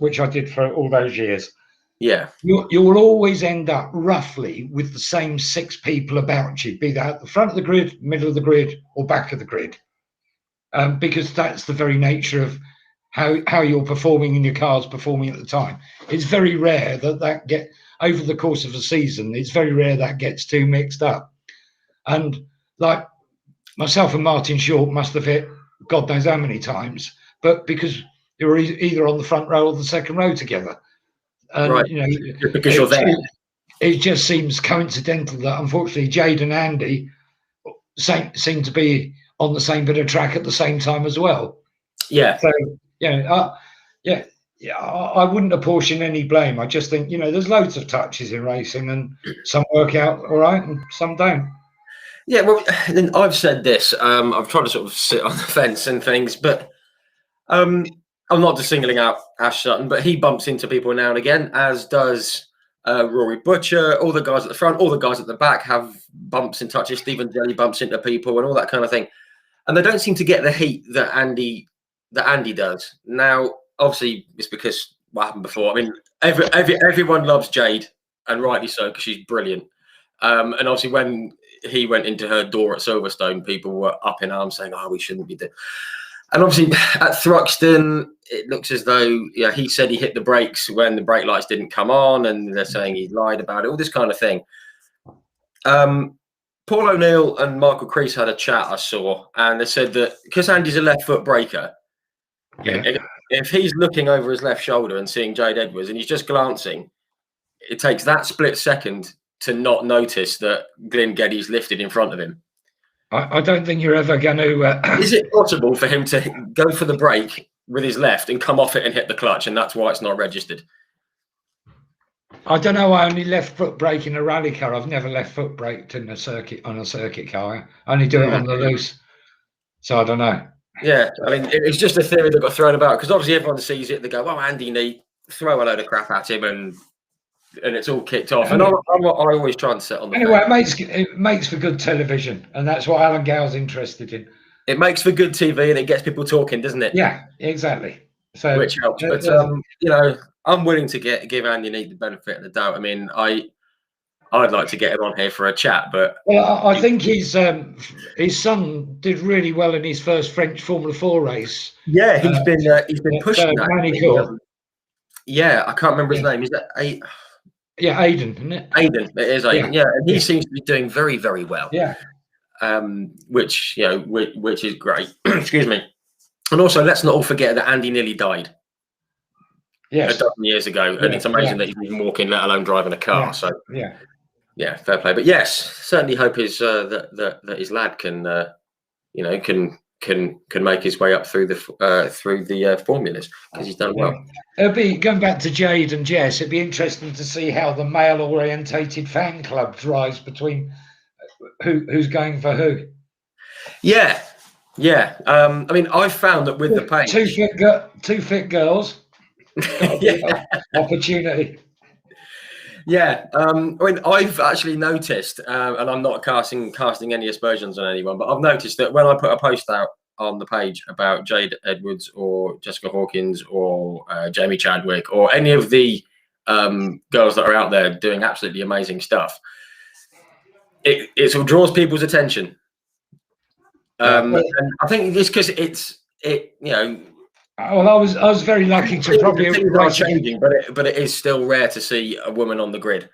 [SPEAKER 2] which I did for all those years, you will always end up roughly with the same 6 people about you, be that at the front of the grid, middle of the grid, or back of the grid, because that's the very nature of how you're performing and your car's performing at the time. It's very rare that get over the course of a season. It's very rare that gets too mixed up. And like myself and Martin Short must have hit God knows how many times, but because you were either on the front row or the second row together. And,
[SPEAKER 1] right. Because you're there.
[SPEAKER 2] It just seems coincidental that unfortunately Jade and Andy seem to be on the same bit of track at the same time as well.
[SPEAKER 1] Yeah.
[SPEAKER 2] So I wouldn't apportion any blame. I just think there's loads of touches in racing, and some work out all right and some don't.
[SPEAKER 1] Yeah, well, then I've said this. I've tried to sort of sit on the fence and things, but I'm not just singling out Ash Sutton, but he bumps into people now and again, as does Rory Butcher. All the guys at the front, all the guys at the back have bumps and touches. Stephen Jelly bumps into people and all that kind of thing, and they don't seem to get the heat that Andy does. Now, obviously, it's because what happened before. I mean, everyone loves Jade, and rightly so, because she's brilliant. And obviously, when he went into her door at Silverstone, people were up in arms saying, "Oh, we shouldn't be doing." And obviously, at Thruxton, it looks as though he said he hit the brakes when the brake lights didn't come on, and they're saying he lied about it. All this kind of thing. Paul O'Neill and Michael Crease had a chat I saw, and they said that because Andy's a left foot braker, if he's looking over his left shoulder and seeing Jade Edwards and he's just glancing, it takes that split second to not notice that Glyn Geddes lifted in front of him.
[SPEAKER 2] I don't think you're ever going to...
[SPEAKER 1] Is it possible for him to go for the brake with his left and come off it and hit the clutch, and that's why it's not registered?
[SPEAKER 2] I don't know. I only left foot brake in a rally car. I've never left foot braked on a circuit car. I only do it on the loose. So I don't know.
[SPEAKER 1] Yeah, I mean, it's just a theory that got thrown about, because obviously everyone sees it. They go, "Oh, Andy Neat, throw a load of crap at him," and it's all kicked off. And I always try and sit on the
[SPEAKER 2] anyway, it makes for good television, and that's what Alan Gow's interested in.
[SPEAKER 1] It makes for good TV, and it gets people talking, doesn't it?
[SPEAKER 2] Yeah, exactly. So
[SPEAKER 1] which helps. But I'm willing to give Andy Neate the benefit of the doubt. I mean, I'd like to get him on here for a chat, but
[SPEAKER 2] well, I think his son did really well in his first French Formula 4 race.
[SPEAKER 1] yeah, he's been pushing that.
[SPEAKER 2] Manicourt.
[SPEAKER 1] Yeah, I can't remember his name. Is that
[SPEAKER 2] Yeah, Aiden, isn't it?
[SPEAKER 1] Aiden? It is Aiden. Yeah, and he seems to be doing very, very well.
[SPEAKER 2] Yeah.
[SPEAKER 1] Which which is great. Excuse me. And also, let's not all forget that Andy nearly died.
[SPEAKER 2] Yes.
[SPEAKER 1] A dozen years ago, and it's amazing that he's even walking, let alone driving a car. So yeah, fair play. But yes, certainly hope his that his lad can can make his way up through the formulas, because he's done well.
[SPEAKER 2] It'll be, going back to Jade and Jess, it'd be interesting to see how the male orientated fan clubs rise between who's going for who. Yeah.
[SPEAKER 1] I mean, I've found that with the page,
[SPEAKER 2] two fit girls. Opportunity.
[SPEAKER 1] Yeah, I mean, I've actually noticed, and I'm not casting any aspersions on anyone, but I've noticed that when I put a post out on the page about Jade Edwards or Jessica Hawkins or Jamie Chadwick or any of the girls that are out there doing absolutely amazing stuff, it sort of draws people's attention. And I think it's because
[SPEAKER 2] Well, I was very lucky to probably
[SPEAKER 1] race changing, but it is still rare to see a woman on the grid.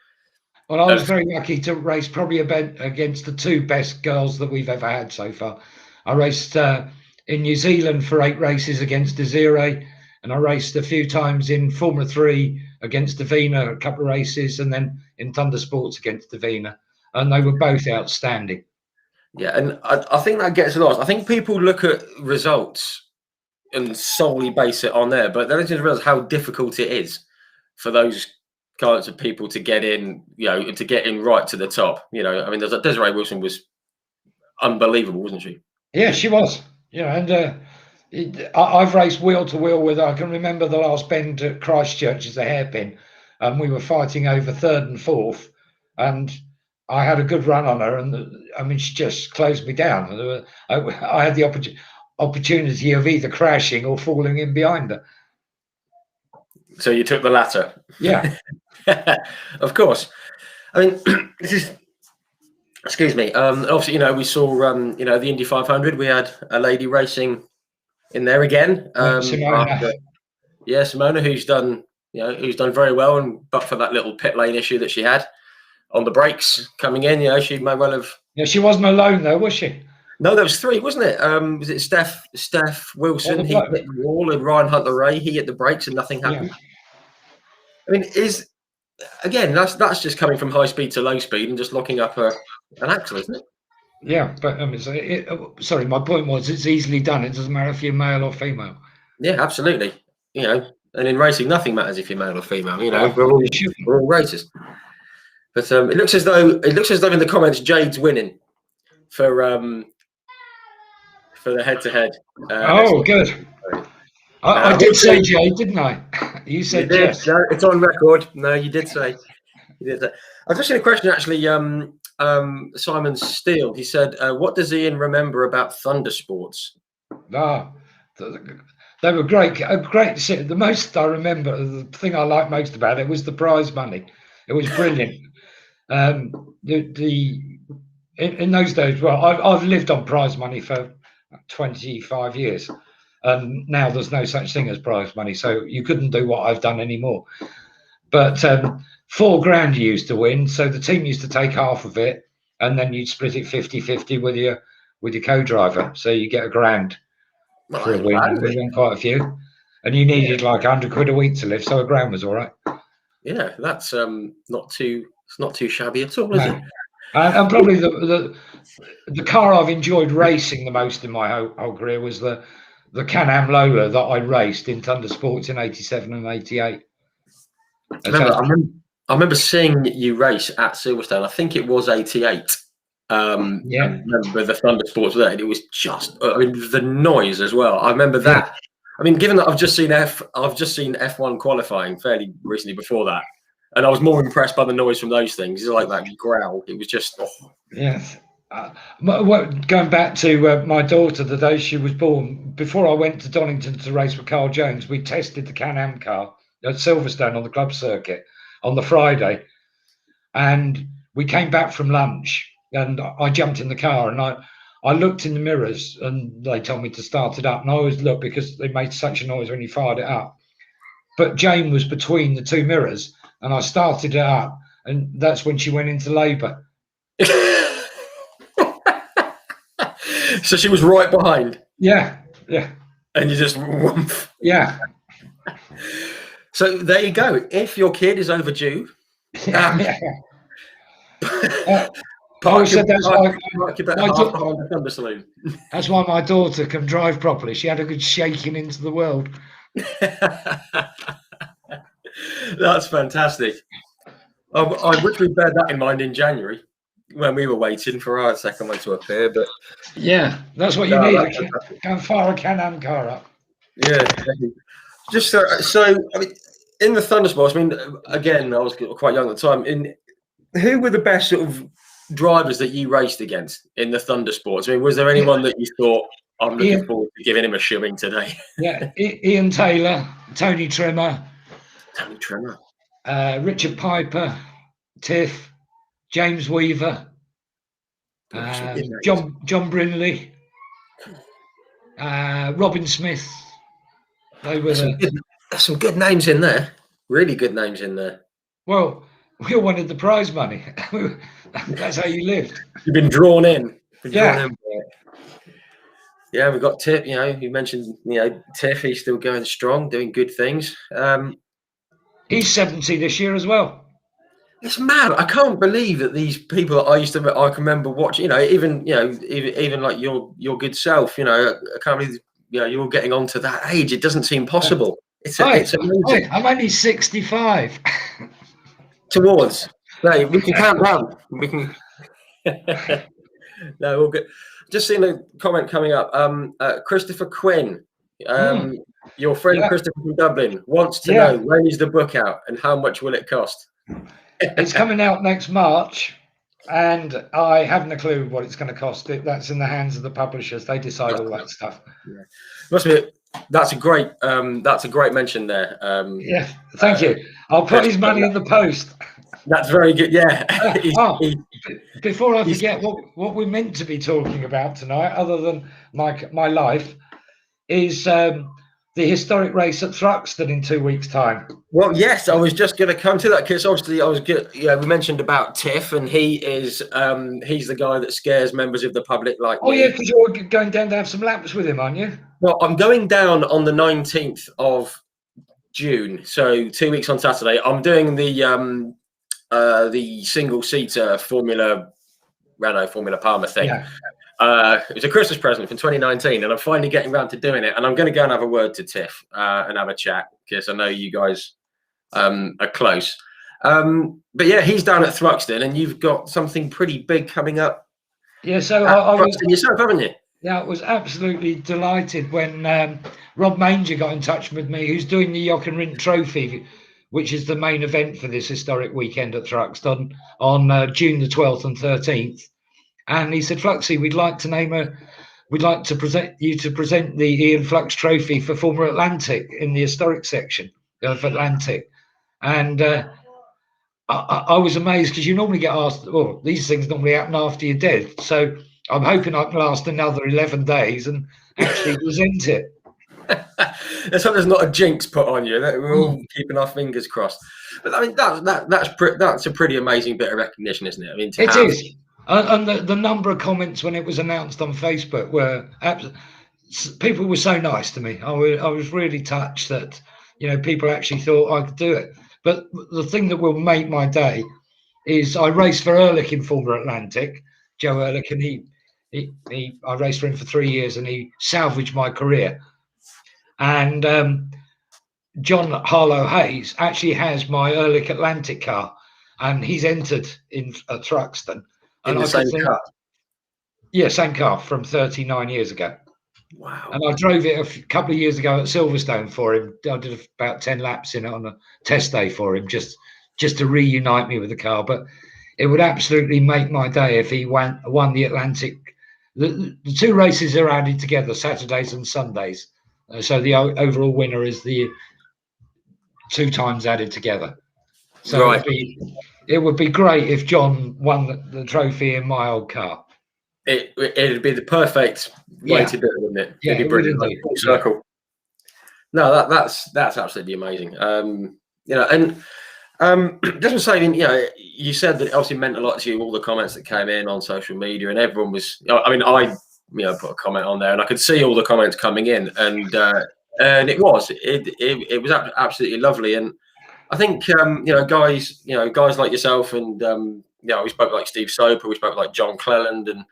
[SPEAKER 2] Well, I was very lucky to race probably against the two best girls that we've ever had so far. I raced in New Zealand for 8 races against Desiree, and I raced a few times in Formula 3 against Davina, a couple of races, and then in Thundersports against Davina, and they were both outstanding.
[SPEAKER 1] Yeah, and I think that gets lost. I think people look at results and solely base it on there, but they don't just realize how difficult it is for those kinds of people to get in, to get in right to the top. I mean, Desiree Wilson was unbelievable, wasn't she?
[SPEAKER 2] Yeah, she was. And I've raced wheel to wheel with her. I can remember the last bend at Christchurch as a hairpin, and we were fighting over 3rd and 4th, and I had a good run on her, and I mean, she just closed me down. I had the opportunity of either crashing or falling in behind her.
[SPEAKER 1] So you took the latter.
[SPEAKER 2] Yeah.
[SPEAKER 1] Of course. I mean, this is, excuse me. Obviously, we saw, the Indy 500. We had a lady racing in there again.
[SPEAKER 2] Simona.
[SPEAKER 1] Simona, who's done very well, and but for that little pit lane issue that she had on the brakes coming in, she may well have.
[SPEAKER 2] Yeah, she wasn't alone though, was she?
[SPEAKER 1] No, there was 3, wasn't it? Was it Steph Wilson? He hit the wall, and Ryan Hunter-Ray, he hit the brakes, and nothing happened. Yeah. I mean, that's just coming from high speed to low speed and just locking up an axle, isn't it?
[SPEAKER 2] Yeah, but sorry, my point was it's easily done. It doesn't matter if you're male or female.
[SPEAKER 1] Yeah, absolutely. And in racing, nothing matters if you're male or female. We're all racers. But it looks as though in the comments Jade's winning for the head-to-head.
[SPEAKER 2] Good. I did say Jade, didn't I? You said yes.
[SPEAKER 1] No, it's on record. No, you did say. I've just seen a question actually. Simon Steele. He said, "What does Ian remember about Thundersports?"
[SPEAKER 2] They were great. The most I remember, the thing I liked most about it was the prize money. It was brilliant. In those days, well, I've lived on prize money for 25 years, and now there's no such thing as prize money, so you couldn't do what I've done anymore. But $4,000 you used to win, so the team used to take half of it, and then you'd split it 50-50 with your co-driver, so you get $1,000 for a win. We won quite a few, and you needed like 100 quid a week to live, so $1,000 was all right.
[SPEAKER 1] Yeah, that's not too shabby at all, is it?
[SPEAKER 2] And probably the car I've enjoyed racing the most in my whole career was the Can-Am Lola that I raced in Thundersports in '87 and '88.
[SPEAKER 1] I remember seeing you race at Silverstone. I think it was '88. I remember the Thundersports there, and it was just, the noise as well. I remember that. Yeah. I mean, given that I've just seen F1 qualifying fairly recently before that, and I was more impressed by the noise from those things. It's like that growl. It was just. Oh.
[SPEAKER 2] Yes. Going back to my daughter, the day she was born, before I went to Donington to race with Carl Jones, we tested the Can-Am car at Silverstone on the club circuit on the Friday, and we came back from lunch, and I jumped in the car, and I looked in the mirrors, and they told me to start it up, and I always looked because they made such a noise when you fired it up. But Jane was between the two mirrors, and I started it up, and that's when she went into labour.
[SPEAKER 1] So she was right behind.
[SPEAKER 2] Yeah.
[SPEAKER 1] And you just
[SPEAKER 2] Yeah.
[SPEAKER 1] So there you go. If your kid is overdue,
[SPEAKER 2] Yeah.
[SPEAKER 1] park your better half behind the Thunder Saloon.
[SPEAKER 2] That's why my daughter can drive properly. She had a good shaking into the world.
[SPEAKER 1] That's fantastic. I wish we'd bear that in mind in January when we were waiting for our second one to appear. But
[SPEAKER 2] yeah, that's what you need. Go and fire a Can-Am car up.
[SPEAKER 1] Yeah, just so I mean, in the Thundersports. I mean, again, I was quite young at the time. Who were the best sort of drivers that you raced against in the Thundersports? I mean, was there anyone that you thought, I'm looking forward to giving him a shoeing today?
[SPEAKER 2] Yeah, Ian Taylor, Tony Trimmer, Richard Piper, Tiff, James Weaver, John Brinley, Robin Smith. They were
[SPEAKER 1] there's some good names in there. Really good names in there.
[SPEAKER 2] Well, we all wanted the prize money. That's how you lived.
[SPEAKER 1] You've been drawn in. Yeah, we've got Tiff. You know, you mentioned, Tiff. He's still going strong, doing good things.
[SPEAKER 2] He's 70 this year as well.
[SPEAKER 1] It's mad. I can't believe that these people that I can remember watching. Even like your good self. I can't believe you're getting on to that age. It doesn't seem possible. It's amazing.
[SPEAKER 2] I'm only 65.
[SPEAKER 1] Towards. No, we can count down. We can. No, all good. Just seen a comment coming up. Christopher Quinn, your friend Christopher from Dublin, wants to know, when is the book out and how much will it cost?
[SPEAKER 2] It's coming out next March, and I haven't a clue what it's going to cost. That's in the hands of the publishers. They decide all that stuff. Yeah.
[SPEAKER 1] Must be. That's a great mention there.
[SPEAKER 2] Yeah, thank you. I'll put his money in the post.
[SPEAKER 1] That's very good. Yeah.
[SPEAKER 2] Before I forget, what we're meant to be talking about tonight, other than my life, is the historic race at Thruxton in 2 weeks' time.
[SPEAKER 1] Well, yes, I was just going to come to that, because obviously we mentioned about Tiff, and he's the guy that scares members of the public like me.
[SPEAKER 2] Oh yeah, because you're going down to have some laps with him, aren't you?
[SPEAKER 1] Well, I'm going down on the 19th of June, so 2 weeks on Saturday. I'm doing the single-seater Renault Formula Palmer thing. Yeah. It was a Christmas present from 2019, and I'm finally getting around to doing it. And I'm going to go and have a word to Tiff and have a chat, because I know you guys are close. But yeah, he's down at Thruxton, and you've got something pretty big coming up.
[SPEAKER 2] Yeah, so I was
[SPEAKER 1] yourself, haven't you?
[SPEAKER 2] Yeah, I was absolutely delighted when Rob Manger got in touch with me, who's doing the Jochen Rindt Trophy, which is the main event for this historic weekend at Thruxton on June the 12th and 13th. And he said, Fluxy, we'd like to present the Ian Flux Trophy for former Atlantic in the historic section of Atlantic. And I was amazed, because you normally get asked, these things normally happen after you're dead. So I'm hoping I can last another 11 days and actually present it.
[SPEAKER 1] Let's hope there's not a jinx put on you. We're all keeping our fingers crossed. But I mean, that's a pretty amazing bit of recognition, isn't it? I mean,
[SPEAKER 2] it is. And the number of comments when it was announced on Facebook were people were so nice to me. I was really touched that people actually thought I could do it. But the thing that will make my day is I raced for Ehrlich in former Atlantic, Joe Ehrlich, and I raced for him for 3 years, and he salvaged my career. And John Harlow Hayes actually has my Ehrlich Atlantic car, and he's entered at Thruxton.
[SPEAKER 1] In the same car?
[SPEAKER 2] Yeah, same car from 39 years ago.
[SPEAKER 1] Wow.
[SPEAKER 2] And I drove it a couple of years ago at Silverstone for him. I did about 10 laps in it on a test day for him, just to reunite me with the car. But it would absolutely make my day if he won the Atlantic. The two races are added together, Saturdays and Sundays. So the overall winner is the 2 times added together. So
[SPEAKER 1] Right.
[SPEAKER 2] it would be great if John won the trophy in my old car.
[SPEAKER 1] It'd be the perfect way to do it, wouldn't it?
[SPEAKER 2] Yeah,
[SPEAKER 1] It'd be
[SPEAKER 2] it would
[SPEAKER 1] brilliant, like
[SPEAKER 2] indeed.
[SPEAKER 1] full circle. No, that's absolutely amazing. And just to say, you said that it obviously meant a lot to you, all the comments that came in on social media, and everyone was. I mean, I put a comment on there, and I could see all the comments coming in, and it was absolutely lovely. And I think guys like yourself, and we spoke like Steve Soper, we spoke like John Cleland, and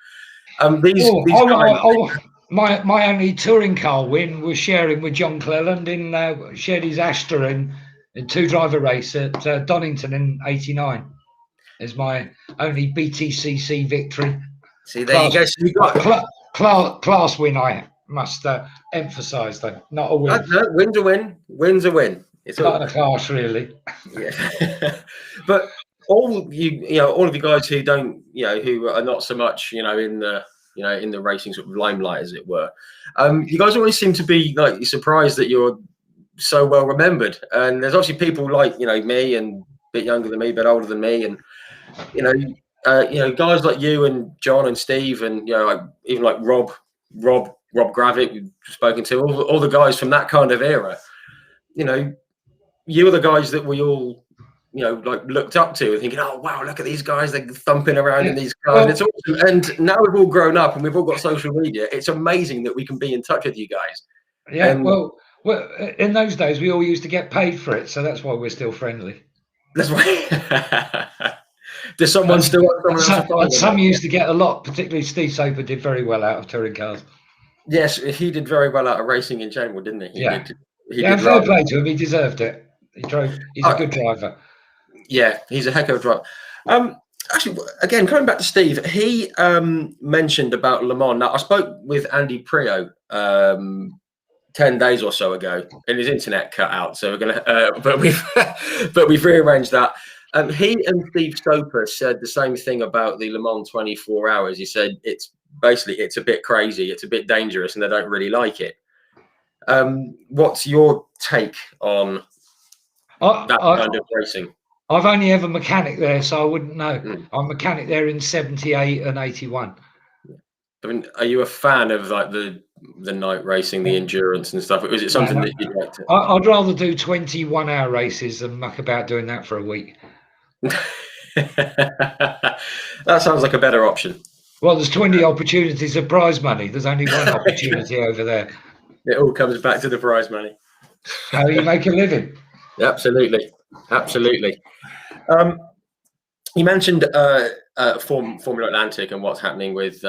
[SPEAKER 1] these guys.
[SPEAKER 2] My only touring car win was sharing with John Cleland in shared his Astra in 2-driver race at Donington in '89. Is my only Btcc victory.
[SPEAKER 1] See, there you go. So you got
[SPEAKER 2] class win. I must emphasise though, not a win.
[SPEAKER 1] No, win's a win. Win's a win. It's
[SPEAKER 2] not a class, really.
[SPEAKER 1] Yeah, but all of you guys who don't, who are not so much, in the racing sort of limelight, as it were. You guys always seem to be like surprised that you're so well remembered. And there's obviously people like me, and a bit younger than me, a bit older than me, and guys like you and John and Steve, and even like Rob Gravitt, we've spoken to all the guys from that kind of era. You were the guys that we all like looked up to and thinking, oh wow, look at these guys, they're thumping around in these cars. And it's awesome. And now we've all grown up and we've all got social media. It's amazing that we can be in touch with you guys.
[SPEAKER 2] Yeah, well, in those days we all used to get paid for it, so that's why we're still friendly.
[SPEAKER 1] That's why. Does someone still want
[SPEAKER 2] some used to get a lot, particularly Steve Soper did very well out of touring cars.
[SPEAKER 1] Yes, he did very well out of racing in general, didn't he?
[SPEAKER 2] He did fair play to him, he deserved it. He's a good driver.
[SPEAKER 1] Yeah, he's a heck of a driver. Actually, again, coming back to Steve, he mentioned about Le Mans. Now, I spoke with Andy Prio 10 days or so ago, and his internet cut out. So we're gonna, but we've rearranged that. He and Steve Soper said the same thing about the Le Mans 24 hours. He said it's a bit crazy, it's a bit dangerous, and they don't really like it. What's your take on that kind of racing?
[SPEAKER 2] I've only ever mechanic there, so I wouldn't know. I mechanic there in '78 and '81.
[SPEAKER 1] I mean, are you a fan of like the night racing, the endurance and stuff? Was it something that you'd like to?
[SPEAKER 2] I'd rather do 21-hour races than muck about doing that for a week.
[SPEAKER 1] That sounds like a better option.
[SPEAKER 2] Well, there's 20 opportunities of prize money. There's only one opportunity over there.
[SPEAKER 1] It all comes back to the prize money.
[SPEAKER 2] How you make a living.
[SPEAKER 1] Absolutely. You mentioned Formula Atlantic and what's happening with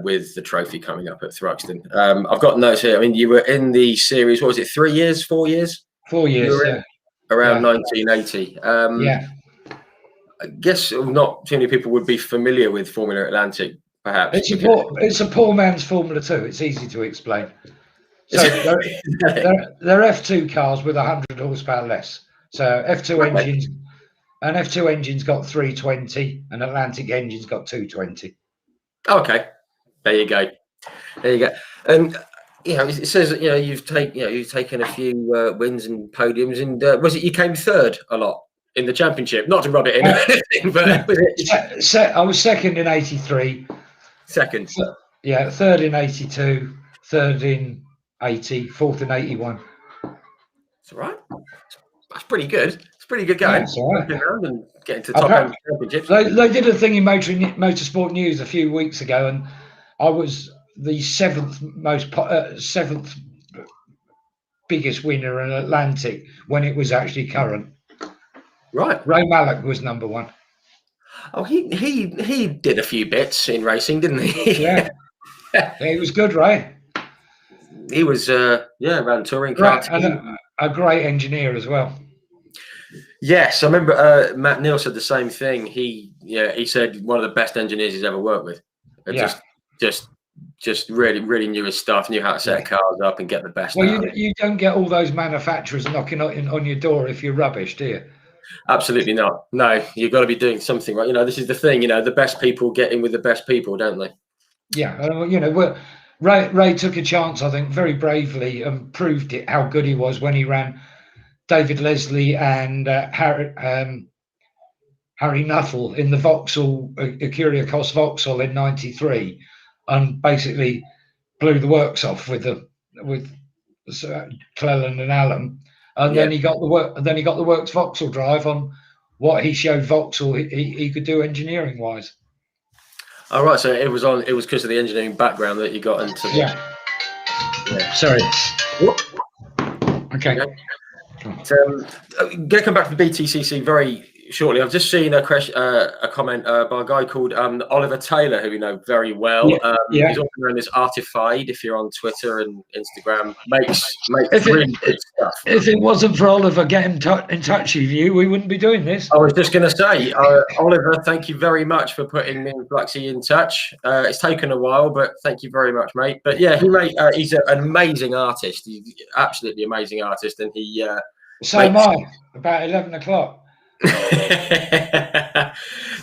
[SPEAKER 1] with the trophy coming up at Thruxton. I've got notes here. I mean, you were in the series. What was it? 3 years? 4 years?
[SPEAKER 2] 4 years. Yeah.
[SPEAKER 1] Around 1980.
[SPEAKER 2] Yeah.
[SPEAKER 1] I guess not too many people would be familiar with Formula Atlantic, perhaps.
[SPEAKER 2] It's a poor man's Formula 2. It's easy to explain. So they're F2 cars with 100 horsepower less. So F2 engines, and F2 engines got 320, and Atlantic engines got 220.
[SPEAKER 1] Okay, there you go. And it says that you've taken a few wins and podiums, and was it you came third a lot in the championship? Not to rub it in, anything, but was it?
[SPEAKER 2] I was second in '83.
[SPEAKER 1] Second.
[SPEAKER 2] Yeah, third in '82, third in '80, fourth in '81.
[SPEAKER 1] That's all right. That's pretty good. It's pretty good going.
[SPEAKER 2] That's all right.
[SPEAKER 1] And getting to top end championships.
[SPEAKER 2] They did a thing in Motorsport News a few weeks ago, and I was the seventh biggest winner in Atlantic when it was actually current.
[SPEAKER 1] Right.
[SPEAKER 2] Ray Mallock was number one.
[SPEAKER 1] Oh, he did a few bits in racing, didn't he?
[SPEAKER 2] Yeah. He was good, Ray.
[SPEAKER 1] He was around touring cars.
[SPEAKER 2] And a great engineer as well.
[SPEAKER 1] Yes, I remember Matt Neal said the same thing. He said one of the best engineers he's ever worked with. Just really knew his stuff, knew how to set cars up and get the best.
[SPEAKER 2] Well, you don't get all those manufacturers knocking on your door if you're rubbish, do you?
[SPEAKER 1] Absolutely not. No, you've got to be doing something right. This is the thing. The best people get in with the best people, don't they?
[SPEAKER 2] Yeah, Ray took a chance, I think, very bravely, and proved it how good he was when he ran David Leslie and Harry Nuttall in the Vauxhall, Acuria Cos Vauxhall in '93, and basically blew the works off with Cleland and Allen, and then he got the works Vauxhall drive on what he showed Vauxhall he could do engineering wise.
[SPEAKER 1] All right, so it was because of the engineering background that you got into.
[SPEAKER 2] Yeah. Sorry.
[SPEAKER 1] Whoop.
[SPEAKER 2] Okay.
[SPEAKER 1] Going to come back to the BTCC very shortly. I've just seen a comment by a guy called Oliver Taylor, who we know very well. He's also known as Artified. If you're on Twitter and Instagram, makes really good stuff.
[SPEAKER 2] If it wasn't for Oliver getting in touch with you, we wouldn't be doing this.
[SPEAKER 1] I was just going to say, Oliver, thank you very much for putting me and Fluxy in touch. It's taken a while, but thank you very much, mate. But yeah, he's an amazing artist. He's absolutely amazing artist, and he.
[SPEAKER 2] So am I. About 11 o'clock.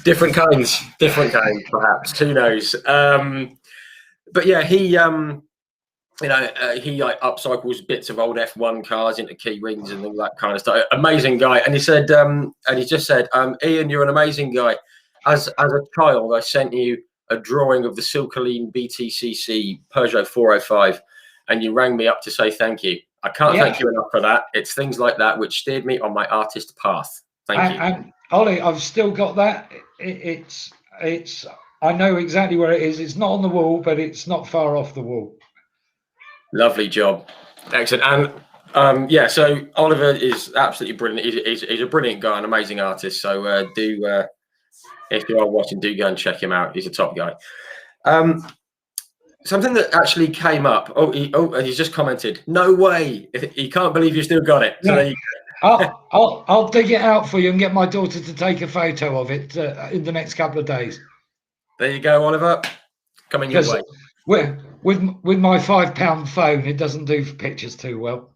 [SPEAKER 1] different kinds, perhaps. Who knows? But yeah, he like upcycles bits of old F1 cars into key rings and all that kind of stuff. Amazing guy. And he said, Ian, you're an amazing guy. As a child, I sent you a drawing of the Silcoline Btcc Peugeot 405, and you rang me up to say thank you. I can't thank you enough for that. It's things like that which steered me on my artist path. Thank you. And
[SPEAKER 2] Ollie, I've still got that. It's. I know exactly where it is. It's not on the wall, but it's not far off the wall.
[SPEAKER 1] Lovely job, excellent. And so Oliver is absolutely brilliant. He's a brilliant guy, an amazing artist. So if you are watching, do go and check him out. He's a top guy. Something that actually came up. He's just commented. No way! He can't believe you still got it. So there you
[SPEAKER 2] go. I'll dig it out for you and get my daughter to take a photo of it in the next couple of days.
[SPEAKER 1] There you go, Oliver. Coming your way.
[SPEAKER 2] With my £5 phone, it doesn't do for pictures too well.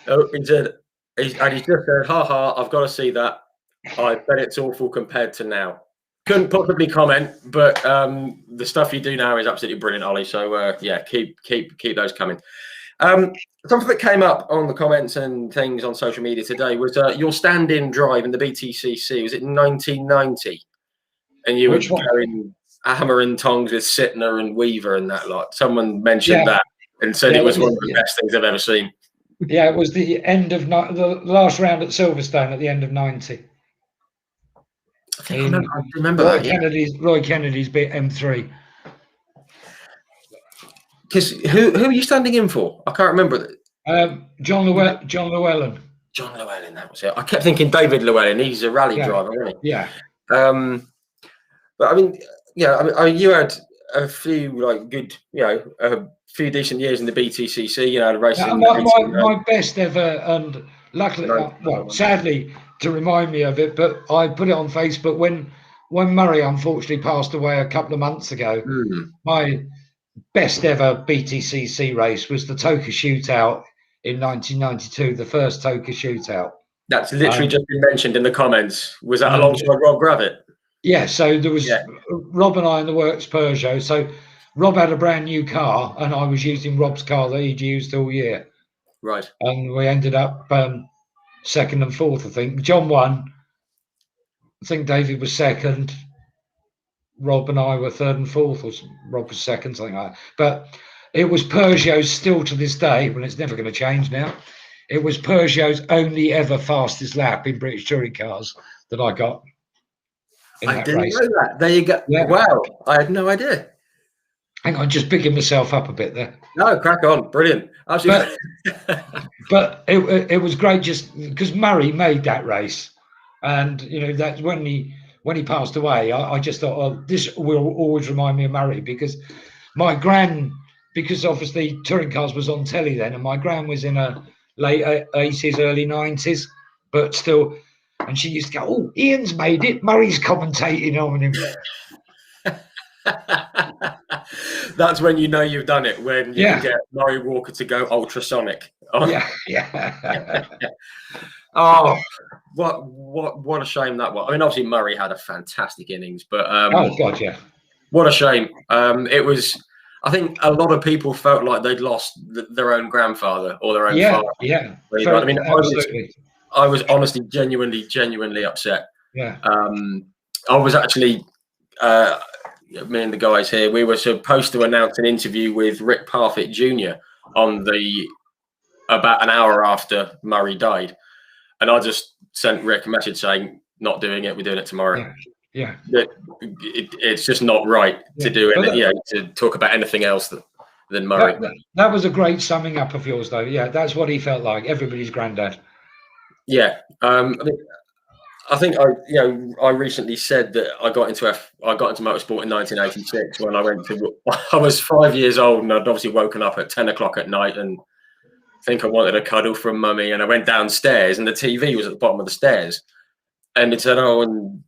[SPEAKER 1] He said, he just said, "Ha, I've got to see that. I bet it's awful compared to now." Couldn't possibly comment, but the stuff you do now is absolutely brilliant, Ollie. So keep those coming. Something that came up on the comments and things on social media today was your stand-in drive in the BTCC. Was it 1990? And you were going hammer and tongs with Sittner and Weaver and that lot. Someone mentioned that and said it was one of the best things I've ever seen.
[SPEAKER 2] Yeah, it was the end of the last round at Silverstone at the end of '90.
[SPEAKER 1] I remember Roy
[SPEAKER 2] Kennedy's bit M3.
[SPEAKER 1] Because who are you standing in for? I can't remember.
[SPEAKER 2] John Llewellyn.
[SPEAKER 1] John Llewellyn, that was it. I kept thinking David Llewellyn. He's a rally driver, isn't he?
[SPEAKER 2] Yeah.
[SPEAKER 1] But I mean, you had a few good, a few decent years in the BTCC. The racing.
[SPEAKER 2] My best ever, and luckily, sadly, to remind me of it, but I put it on Facebook when Murray unfortunately passed away a couple of months ago. My best ever BTCC race was the Toka Shootout in 1992, the first Toka Shootout.
[SPEAKER 1] That's literally just been mentioned in the comments. Was that alongside Rob Gravitt?
[SPEAKER 2] Yeah, so there was Rob and I in the works Peugeot. So Rob had a brand new car, and I was using Rob's car that he'd used all year.
[SPEAKER 1] Right.
[SPEAKER 2] And we ended up second and fourth, I think. John won. I think David was second. Rob and I were third and fourth, or Rob was second, something like that. But it was Peugeot's still to this day, well, it's never going to change now. It was Peugeot's only ever fastest lap in British touring cars that I got.
[SPEAKER 1] I didn't know that. There you go. Yeah. Wow, I had no idea.
[SPEAKER 2] Hang on, just picking myself up a bit there.
[SPEAKER 1] No, crack on. Brilliant. Absolutely.
[SPEAKER 2] But it was great just because Murray made that race. And, that's when he passed away, I just thought, this will always remind me of Murray because because obviously touring cars was on telly then, and my gran was in her late 80s, early 90s, but still, and she used to go, "Oh, Ian's made it. Murray's commentating on him."
[SPEAKER 1] That's when you know you've done it, when you get Murray Walker to go ultrasonic. Oh.
[SPEAKER 2] Yeah.
[SPEAKER 1] Oh, what a shame that was. I mean, obviously Murray had a fantastic innings, but
[SPEAKER 2] oh god, yeah.
[SPEAKER 1] What a shame. It was. I think a lot of people felt like they'd lost their own grandfather or their own father.
[SPEAKER 2] Yeah.
[SPEAKER 1] I mean,
[SPEAKER 2] Absolutely.
[SPEAKER 1] I was honestly, genuinely upset.
[SPEAKER 2] Yeah.
[SPEAKER 1] I was actually, me and the guys here, we were supposed to announce an interview with Rick Parfitt Jr. on about an hour after Murray died. And I just sent Rick a message saying, not doing it, we're doing it tomorrow.
[SPEAKER 2] Yeah.
[SPEAKER 1] It's just not right to do it, to talk about anything else than Murray.
[SPEAKER 2] That was a great summing up of yours, though. Yeah, that's what he felt like, everybody's granddad.
[SPEAKER 1] Yeah. I think I recently said that I got into motorsport in 1986 when I was 5 years old, and I'd obviously woken up at 10 o'clock at night and think I wanted a cuddle from mummy, and I went downstairs and the TV was at the bottom of the stairs, and it said, "Oh, and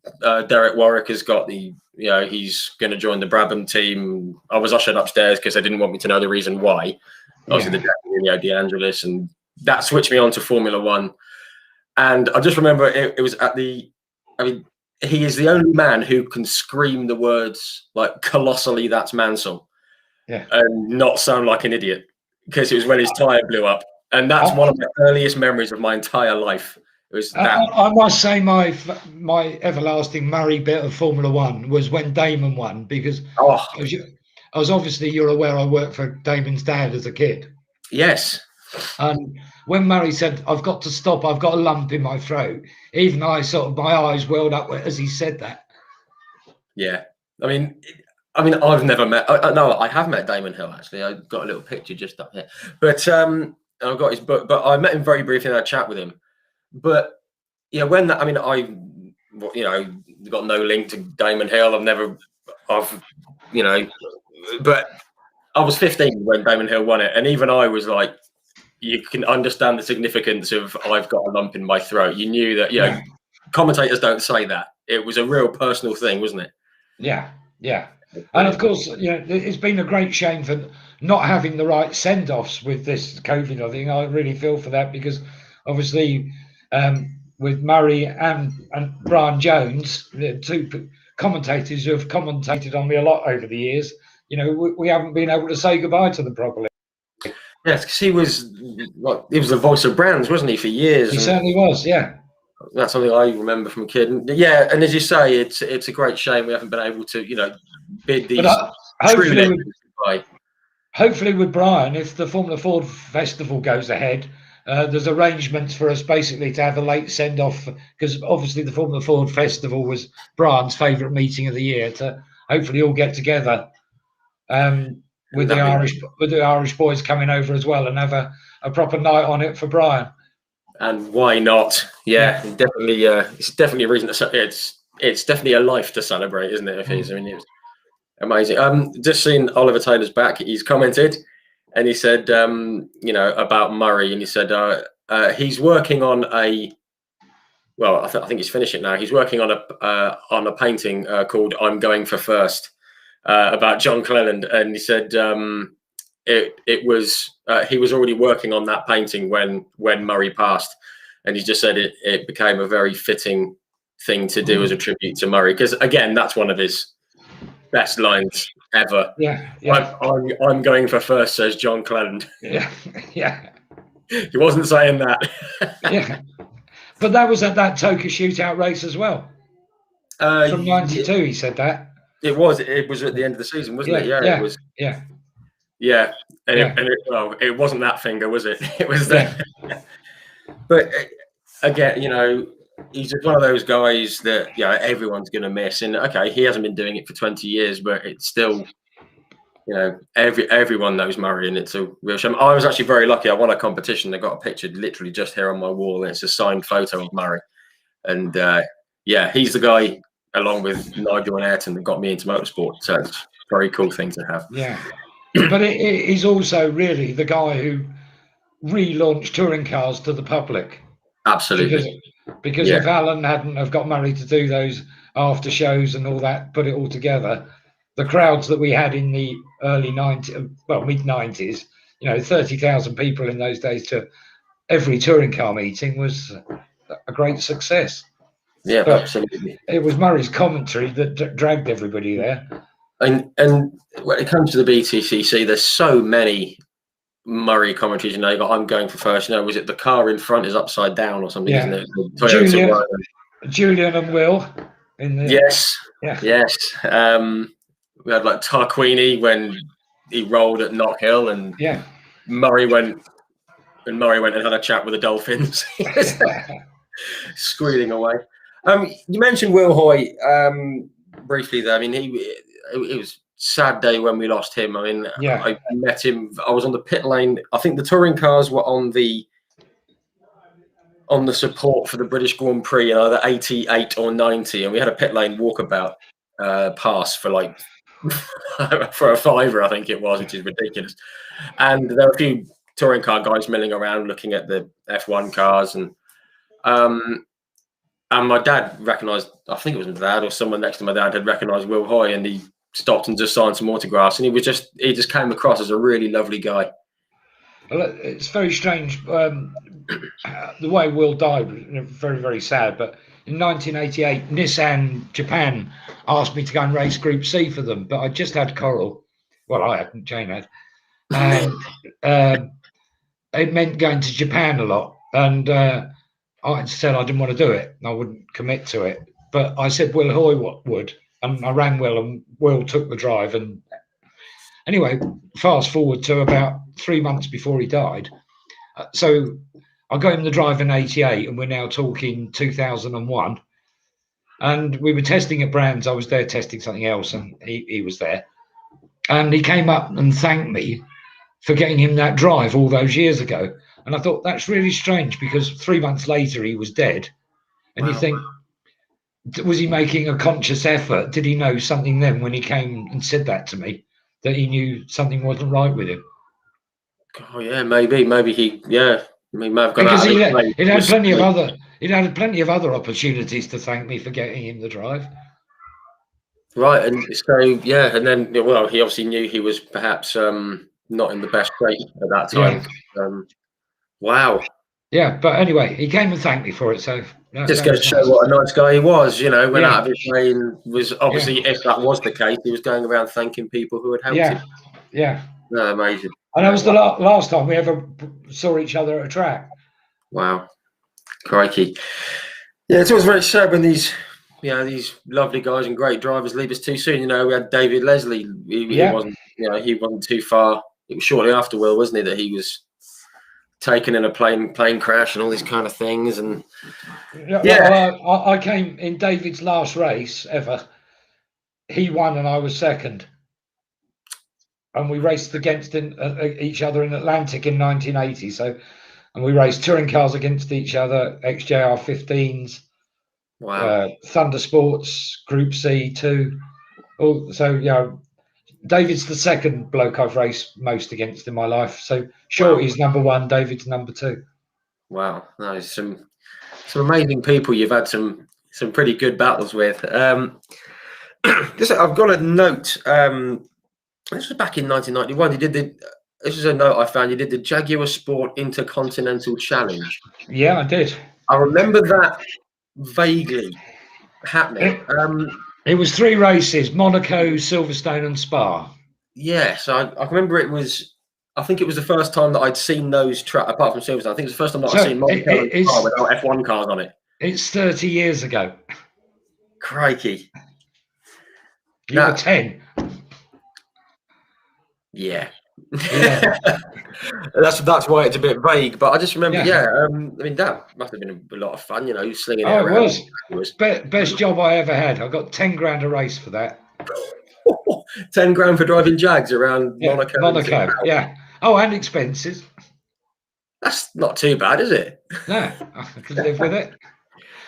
[SPEAKER 1] Derek Warwick has got he's going to join the Brabham team." I was ushered upstairs because they didn't want me to know the reason why. Obviously, the De Angelis, and that switched me on to Formula One. And I just remember it was he is the only man who can scream the words like "colossally, that's Mansell," and not sound like an idiot, because it was when his tyre blew up. And that's one of the earliest memories of my entire life. It was that.
[SPEAKER 2] I must say my everlasting Murray bit of Formula One was when Damon won, because I was obviously, you're aware, I worked for Damon's dad as a kid.
[SPEAKER 1] Yes.
[SPEAKER 2] And when Murray said, "I've got to stop, I've got a lump in my throat," even my eyes welled up as he said that. Yeah.
[SPEAKER 1] I mean, I've never met. No, I have met Damon Hill, actually. I got a little picture just up here, but I've got his book. But I met him very briefly and I chat with him. But when that, got no link to Damon Hill. But I was 15 when Damon Hill won it, and even I was like, you can understand the significance of "I've got a lump in my throat." You knew that, commentators don't say that. It was a real personal thing, wasn't it?
[SPEAKER 2] Yeah. And of course, it's been a great shame for not having the right send-offs with this COVID. I think I really feel for that, because obviously with Murray and Brian Jones, the two commentators who have commentated on me a lot over the years, we haven't been able to say goodbye to them properly.
[SPEAKER 1] Yes, because he was the voice of brands, wasn't he, for years?
[SPEAKER 2] He certainly was, yeah.
[SPEAKER 1] That's something I remember from a kid. And as you say, it's a great shame we haven't been able to, bid these true legends goodbye.
[SPEAKER 2] Hopefully with Brian, if the Formula Ford Festival goes ahead, there's arrangements for us basically to have a late send-off, because obviously the Formula Ford Festival was Brian's favourite meeting of the year, to hopefully all get together with the Irish boys coming over as well, and have a proper night on it for Brian.
[SPEAKER 1] And why not? Yeah. Definitely. It's definitely a reason it's definitely a life to celebrate, isn't it? If it is, it was amazing. Just seen Oliver Taylor's back. He's commented, and he said, about Murray, and he said he's working on I think he's finished it now. He's working on a painting called "I'm Going for First," about John Cleland, and he said he was already working on that painting when Murray passed, and he just said it became a very fitting thing to do as a tribute to Murray, because again, that's one of his best lines ever. I'm going for first, says John Cleland.
[SPEAKER 2] Yeah.
[SPEAKER 1] He wasn't saying that.
[SPEAKER 2] But that was at that Toka shootout race as well. From 92, he said that.
[SPEAKER 1] It was at the end of the season, wasn't it?
[SPEAKER 2] Yeah.
[SPEAKER 1] It was. Yeah. It wasn't that finger, was it? It was But again, he's just one of those guys that everyone's going to miss. And okay, he hasn't been doing it for 20 years, but it's still, everyone knows Murray, and it's a real shame. I was actually very lucky. I won a competition. They got a picture literally just here on my wall, and it's a signed photo of Murray. And he's the guy, along with Nigel and Ayrton, that got me into motorsport. So it's a very cool thing to have.
[SPEAKER 2] Yeah. But he's also really the guy who relaunched touring cars to the public.
[SPEAKER 1] Absolutely.
[SPEAKER 2] Because if Alan hadn't have got Murray to do those after shows and all that, put it all together, the crowds that we had in the early 90s, mid-90s, 30,000 people in those days to every touring car meeting was a great success.
[SPEAKER 1] Yeah, absolutely.
[SPEAKER 2] It was Murray's commentary that dragged everybody there.
[SPEAKER 1] And when it comes to the BTCC, there's so many Murray commentaries. You know, like, I'm going for first. You know, was it the car in front is upside down or something?
[SPEAKER 2] Yeah.
[SPEAKER 1] Isn't it? The Toyota
[SPEAKER 2] Julian and Will.
[SPEAKER 1] Yes. We had like Tarquini when he rolled at Knock Hill, and Murray went and had a chat with the Dolphins, squealing away. You mentioned Will Hoy briefly there. I mean, it was a sad day when we lost him. I mean, I met him. I was on the pit lane. I think the touring cars were on the support for the British Grand Prix, you know, the 88 or 90, and we had a pit lane walkabout pass for like for a $5, I think it was, which is ridiculous. And there were a few touring car guys milling around looking at the F1 cars, and my dad recognised, I think it was my dad or someone next to my dad had recognised Will Hoy, and he stopped and just signed some autographs, and he just came across as a really lovely guy.
[SPEAKER 2] Well, it's very strange. The way Will died was very, very sad. But in 1988, Nissan Japan asked me to go and race Group C for them, but I just had Coral. Well, I hadn't, Jane had. And it meant going to Japan a lot. And I said I didn't want to do it. I wouldn't commit to it. But I said Will Hoy would. And I rang Will, and Will took the drive. And anyway, fast forward to about 3 months before he died. So I got him the drive in 88, and we're now talking 2001. And we were testing at Brands. I was there testing something else, and he was there. And he came up and thanked me for getting him that drive all those years ago. And I thought, that's really strange, because 3 months later he was dead. And you think, was he making a conscious effort? Did he know something then when he came and said that to me, that he knew something wasn't right with him?
[SPEAKER 1] Oh yeah, maybe he may have gone
[SPEAKER 2] because
[SPEAKER 1] out.
[SPEAKER 2] He'd had plenty of other opportunities to thank me for getting him the drive.
[SPEAKER 1] Right, and so and then he obviously knew he was perhaps not in the best state at that time. Wow.
[SPEAKER 2] Yeah, but anyway, he came and thanked me for it. So
[SPEAKER 1] just goes to show what a nice guy he was. You know, went out of his way and was obviously, if that was the case, he was going around thanking people who had helped him.
[SPEAKER 2] Yeah.
[SPEAKER 1] No, amazing.
[SPEAKER 2] And that was the last time we ever saw each other at a track.
[SPEAKER 1] Wow, crikey. Yeah, it's always very sad when these lovely guys and great drivers leave us too soon. You know, we had David Leslie. He wasn't too far. It was shortly after Will, wasn't it, that he was taken in a plane crash and all these kind of things. And
[SPEAKER 2] I came in David's last race ever. He won and I was second. And we raced against each other in Atlantic in 1980. So, and we raced touring cars against each other, XJR 15s, Thundersports, Group C too. So David's the second bloke I've raced most against in my life. So Shorty's number one, David's number two.
[SPEAKER 1] Wow, there's some amazing people you've had some pretty good battles with. I've got a note. This was back in 1991. This is a note I found. You did the Jaguar Sport Intercontinental Challenge.
[SPEAKER 2] Yeah, I did.
[SPEAKER 1] I remember that vaguely happening.
[SPEAKER 2] It was 3 races: Monaco, Silverstone, and Spa.
[SPEAKER 1] Yes, I remember it was. I think it was the first time that I'd seen those tracks, apart from Silverstone. I think it was the first time that I'd seen Monaco and Spa without F1 cars on it.
[SPEAKER 2] It's 30 years ago.
[SPEAKER 1] Crikey.
[SPEAKER 2] You were 10.
[SPEAKER 1] Yeah. That's why it's a bit vague, but I just remember I mean, that must have been a lot of fun, you know, slinging it around.
[SPEAKER 2] It was best job I ever had. I got 10 grand a race for that.
[SPEAKER 1] 10 grand for driving Jags around Monaco.
[SPEAKER 2] And expenses.
[SPEAKER 1] That's not too bad, is it?
[SPEAKER 2] No, I can live with it.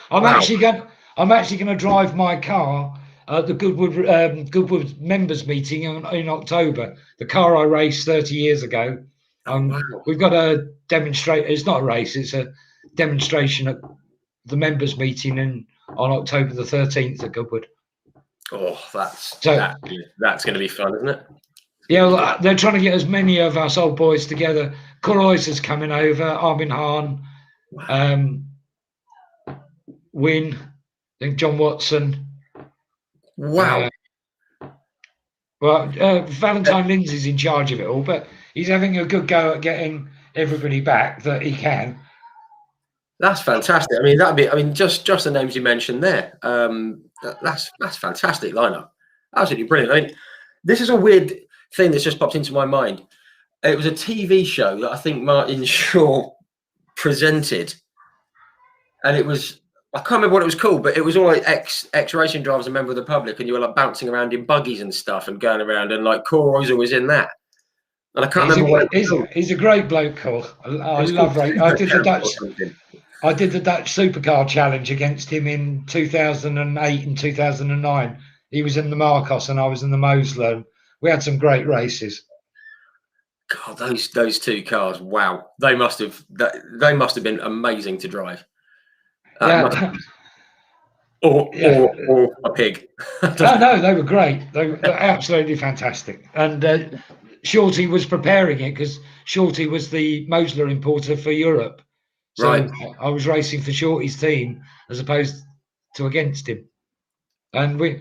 [SPEAKER 2] I'm actually going to drive my car at the Goodwood members meeting in October. The car I raced 30 years ago. We've got a demonstration. It's not a race. It's a demonstration at the members meeting on October the 13th at Goodwood.
[SPEAKER 1] Oh, that's going to be fun, isn't it?
[SPEAKER 2] Yeah, well, they're trying to get as many of us old boys together. Kurois is coming over. Armin Hahn, Wynne, I think John Watson.
[SPEAKER 1] Wow.
[SPEAKER 2] Well, Valentine Lindsay's in charge of it all, but he's having a good go at getting everybody back that he can.
[SPEAKER 1] That's fantastic. I mean, that'd be. I mean, just the names you mentioned there. That's fantastic lineup. Absolutely brilliant. I mean, this is a weird thing that's just popped into my mind. It was a TV show that I think Martin Shaw presented, and it was. I can't remember what it was called, but it was all like ex racing drivers and member of the public, and you were like bouncing around in buggies and stuff and going around, and like Cor Royser was in that. And I can't remember what it was called.
[SPEAKER 2] He's a great bloke, Cor. I love racing. I did the Dutch Supercar Challenge against him in 2008 and 2009. He was in the Marcos and I was in the Mosler. We had some great races.
[SPEAKER 1] God, those two cars! Wow, they must have been amazing to drive. Or a pig.
[SPEAKER 2] No, they were great. They were absolutely fantastic. And Shorty was preparing it because Shorty was the Mosler importer for Europe. So
[SPEAKER 1] right.
[SPEAKER 2] I was racing for Shorty's team as opposed to against him. And he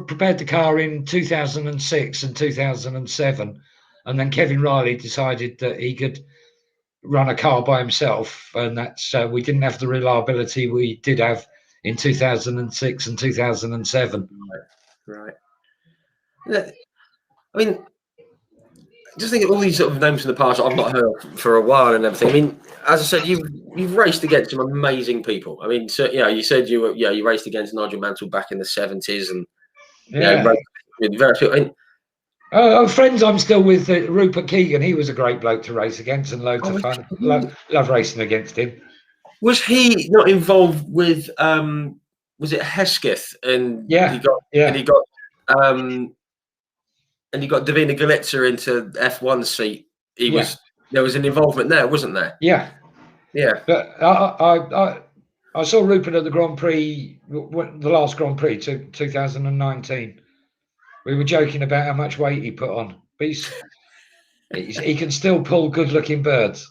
[SPEAKER 2] prepared the car in 2006 and 2007. And then Kevin Riley decided that he could run a car by himself. And that's we didn't have the reliability we did have in 2006 and 2007.
[SPEAKER 1] Right. I mean, just think of all these sort of names from the past I've not heard for a while and everything. I mean, as I said, you've raced against some amazing people. I mean, so you said you raced against Nigel Mansell back in the 70s, and with various people.
[SPEAKER 2] Friends I'm still with, Rupert Keegan. He was a great bloke to race against and loads of fun. Love racing against him.
[SPEAKER 1] Was he not involved with? Was it Hesketh? And he got Davina Galitza into F1 seat. There was an involvement there, wasn't there?
[SPEAKER 2] Yeah. But I saw Rupert at the Grand Prix, the last Grand Prix, 2019. We were joking about how much weight he put on, but he can still pull good-looking birds.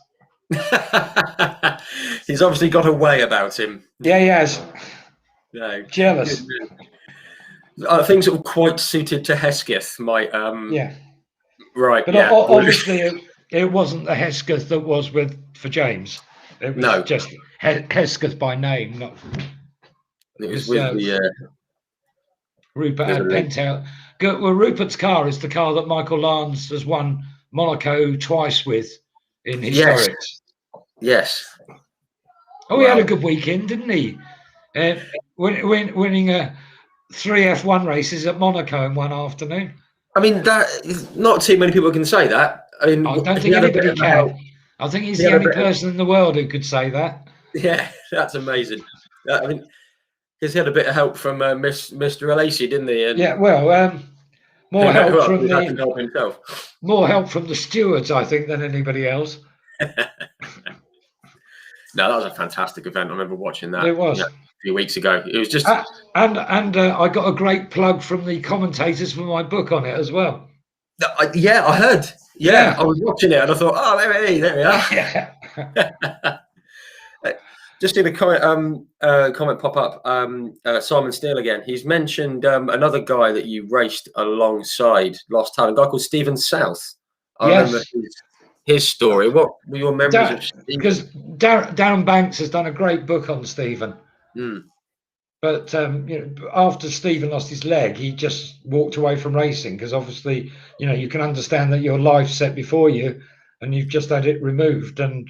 [SPEAKER 1] He's obviously got a way about him.
[SPEAKER 2] Yeah, he has.
[SPEAKER 1] No,
[SPEAKER 2] jealous.
[SPEAKER 1] Things that were quite suited to Hesketh might. Right.
[SPEAKER 2] But obviously, it wasn't the Hesketh that was for James. It was just Hesketh by name, not.
[SPEAKER 1] It was with the.
[SPEAKER 2] Rupert had Penthouse. Well, Rupert's car is the car that Michael Lance has won Monaco twice with in historics.
[SPEAKER 1] Yes.
[SPEAKER 2] Oh, he had a good weekend, didn't he? Winning 3 F1 races at Monaco in one afternoon.
[SPEAKER 1] I mean, that is not too many people can say that. I mean,
[SPEAKER 2] I don't think anybody can. I think he's the only person in the world who could say that.
[SPEAKER 1] Yeah, that's amazing. I mean, because he had a bit of help from Mr. Alacy, didn't he? And
[SPEAKER 2] more help from
[SPEAKER 1] more
[SPEAKER 2] help from the stewards, I think, than anybody else.
[SPEAKER 1] No, that was a fantastic event. I remember watching that.
[SPEAKER 2] It was
[SPEAKER 1] a few weeks ago. It was just
[SPEAKER 2] and I got a great plug from the commentators for my book on it as well.
[SPEAKER 1] I heard. Yeah, I was watching it and I thought, oh, there we are. Just seen a comment pop up. Simon Steele again. He's mentioned another guy that you raced alongside, Lost Talent, a guy called Stephen South. I remember his story. What were your memories of Stephen?
[SPEAKER 2] Because Darren Banks has done a great book on Stephen. But after Stephen lost his leg, he just walked away from racing because obviously, you can understand that your life's set before you and you've just had it removed, and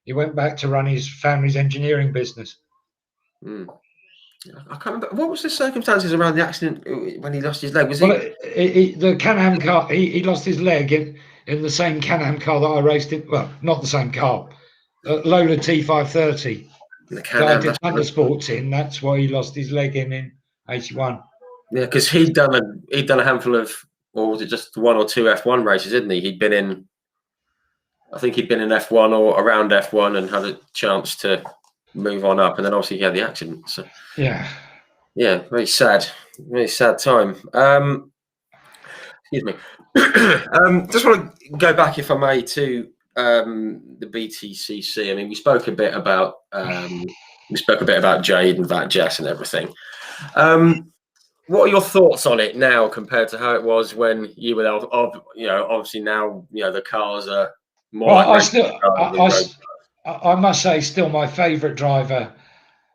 [SPEAKER 2] he went back to run his family's engineering business.
[SPEAKER 1] I can't remember. What was the circumstances around the accident when he lost his leg? Was
[SPEAKER 2] the Can-Am car, he lost his leg in the same Can-Am car that I raced in. Well, not the same car. Lola T530.
[SPEAKER 1] The Can-Am,
[SPEAKER 2] I did Thundersports in. That's why he lost his leg in 81.
[SPEAKER 1] Yeah, because he'd done a handful of, or was it just 1 or 2 F1 races, didn't he? I think he'd been in F1 or around F1 and had a chance to move on up, and then obviously he had the accident. So very sad time. Excuse me. Just want to go back, if I may, to the Btcc. I mean, we spoke a bit about Jade and Vat Jess and everything. What are your thoughts on it now compared to how it was when you were there? Obviously now, the cars are more
[SPEAKER 2] Well,
[SPEAKER 1] like racing cars than road.
[SPEAKER 2] I must say, still my favourite driver,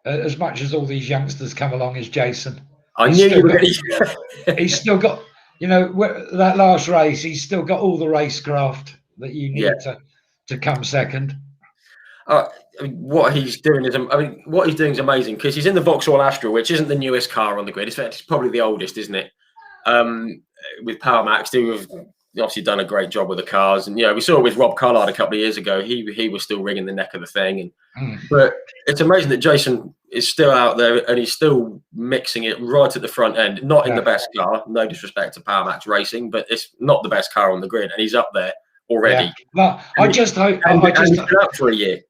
[SPEAKER 2] as much as all these youngsters come along, is Jason.
[SPEAKER 1] I knew you were going to.
[SPEAKER 2] He's still got, that last race, he's still got all the racecraft that you need to come second.
[SPEAKER 1] What he's doing is amazing, because he's in the Vauxhall Astra, which isn't the newest car on the grid. It's probably the oldest, isn't it? With Power Max, who have obviously done a great job with the cars, and we saw it with Rob Collard a couple of years ago. He was still wringing the neck of the thing, but it's amazing that Jason is still out there and he's still mixing it right at the front end. Not in the best car, no disrespect to Power Max Racing, but it's not the best car on the grid, and he's up there already.
[SPEAKER 2] Yeah. I just hope.
[SPEAKER 1] He's been up for a year.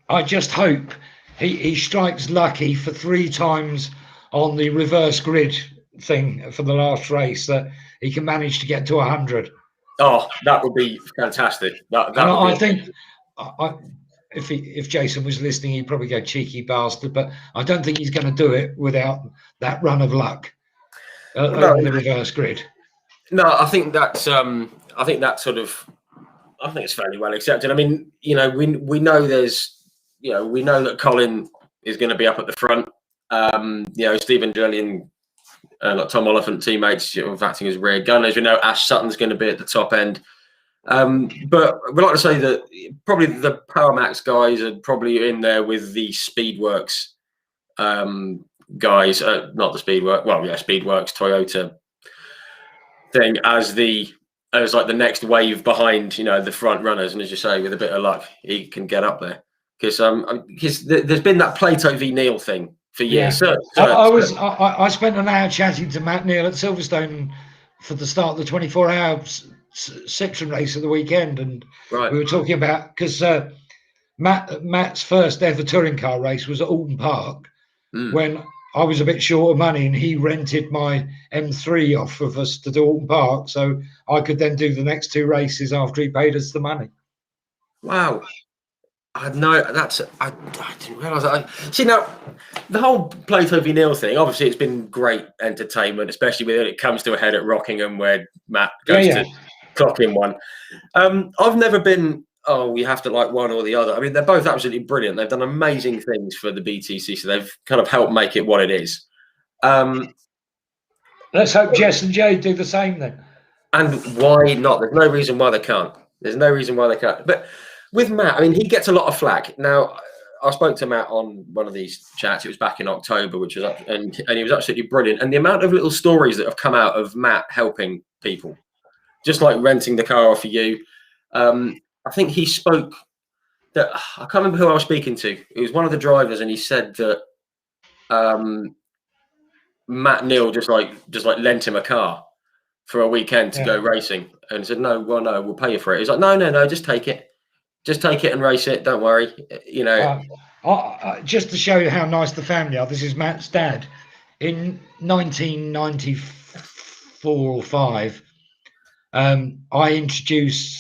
[SPEAKER 2] I just hope he strikes lucky for 3 times on the reverse grid thing for the last race, that he can manage to get to 100.
[SPEAKER 1] Oh, that would be fantastic.
[SPEAKER 2] I think if Jason was listening, he'd probably go cheeky bastard, but I don't think he's going to do it without that run of luck on the reverse grid.
[SPEAKER 1] No, I think that's it's fairly well accepted. I mean, we know we know that Colin is going to be up at the front. Stephen Jellian, like Tom Oliphant teammates, acting as rear gunners. We know Ash Sutton's going to be at the top end. But we'd like to say that probably the Power Max guys are probably in there with the Speedworks guys, not the Speedworks. Well, yeah, Speedworks Toyota thing as like the next wave behind, the front runners. And as you say, with a bit of luck, he can get up there. Because there's been that Plato v Neil thing for years.
[SPEAKER 2] Yeah. I spent an hour chatting to Matt Neal at Silverstone for the start of the 24-hour Citroen race of the weekend, and we were talking about, because Matt's first ever touring car race was at Alton Park when I was a bit short of money, and he rented my M3 off of us to do Alton Park, so I could then do the next 2 races after he paid us the money.
[SPEAKER 1] Wow. I didn't realise that. See, now, the whole Plato v Neil thing, obviously it's been great entertainment, especially when it comes to a head at Rockingham where Matt goes to clock in one. I've never been, you have to like one or the other. I mean, they're both absolutely brilliant. They've done amazing things for the BTC, so they've kind of helped make it what it is.
[SPEAKER 2] Let's hope Jess and Jay do the same then.
[SPEAKER 1] And why not? There's no reason why they can't. But with Matt, I mean, he gets a lot of flack. Now, I spoke to Matt on one of these chats. It was back in October, and he was absolutely brilliant. And the amount of little stories that have come out of Matt helping people, just like renting the car off for you. I think he spoke that, I can't remember who I was speaking to. It was one of the drivers, and he said that Matt Neal just like lent him a car for a weekend to go racing, and said, no, we'll pay you for it. He's like, no, just take it. Just take it and race it. Don't worry.
[SPEAKER 2] Just to show you how nice the family are, this is Matt's dad. In 1994 or 5, I introduced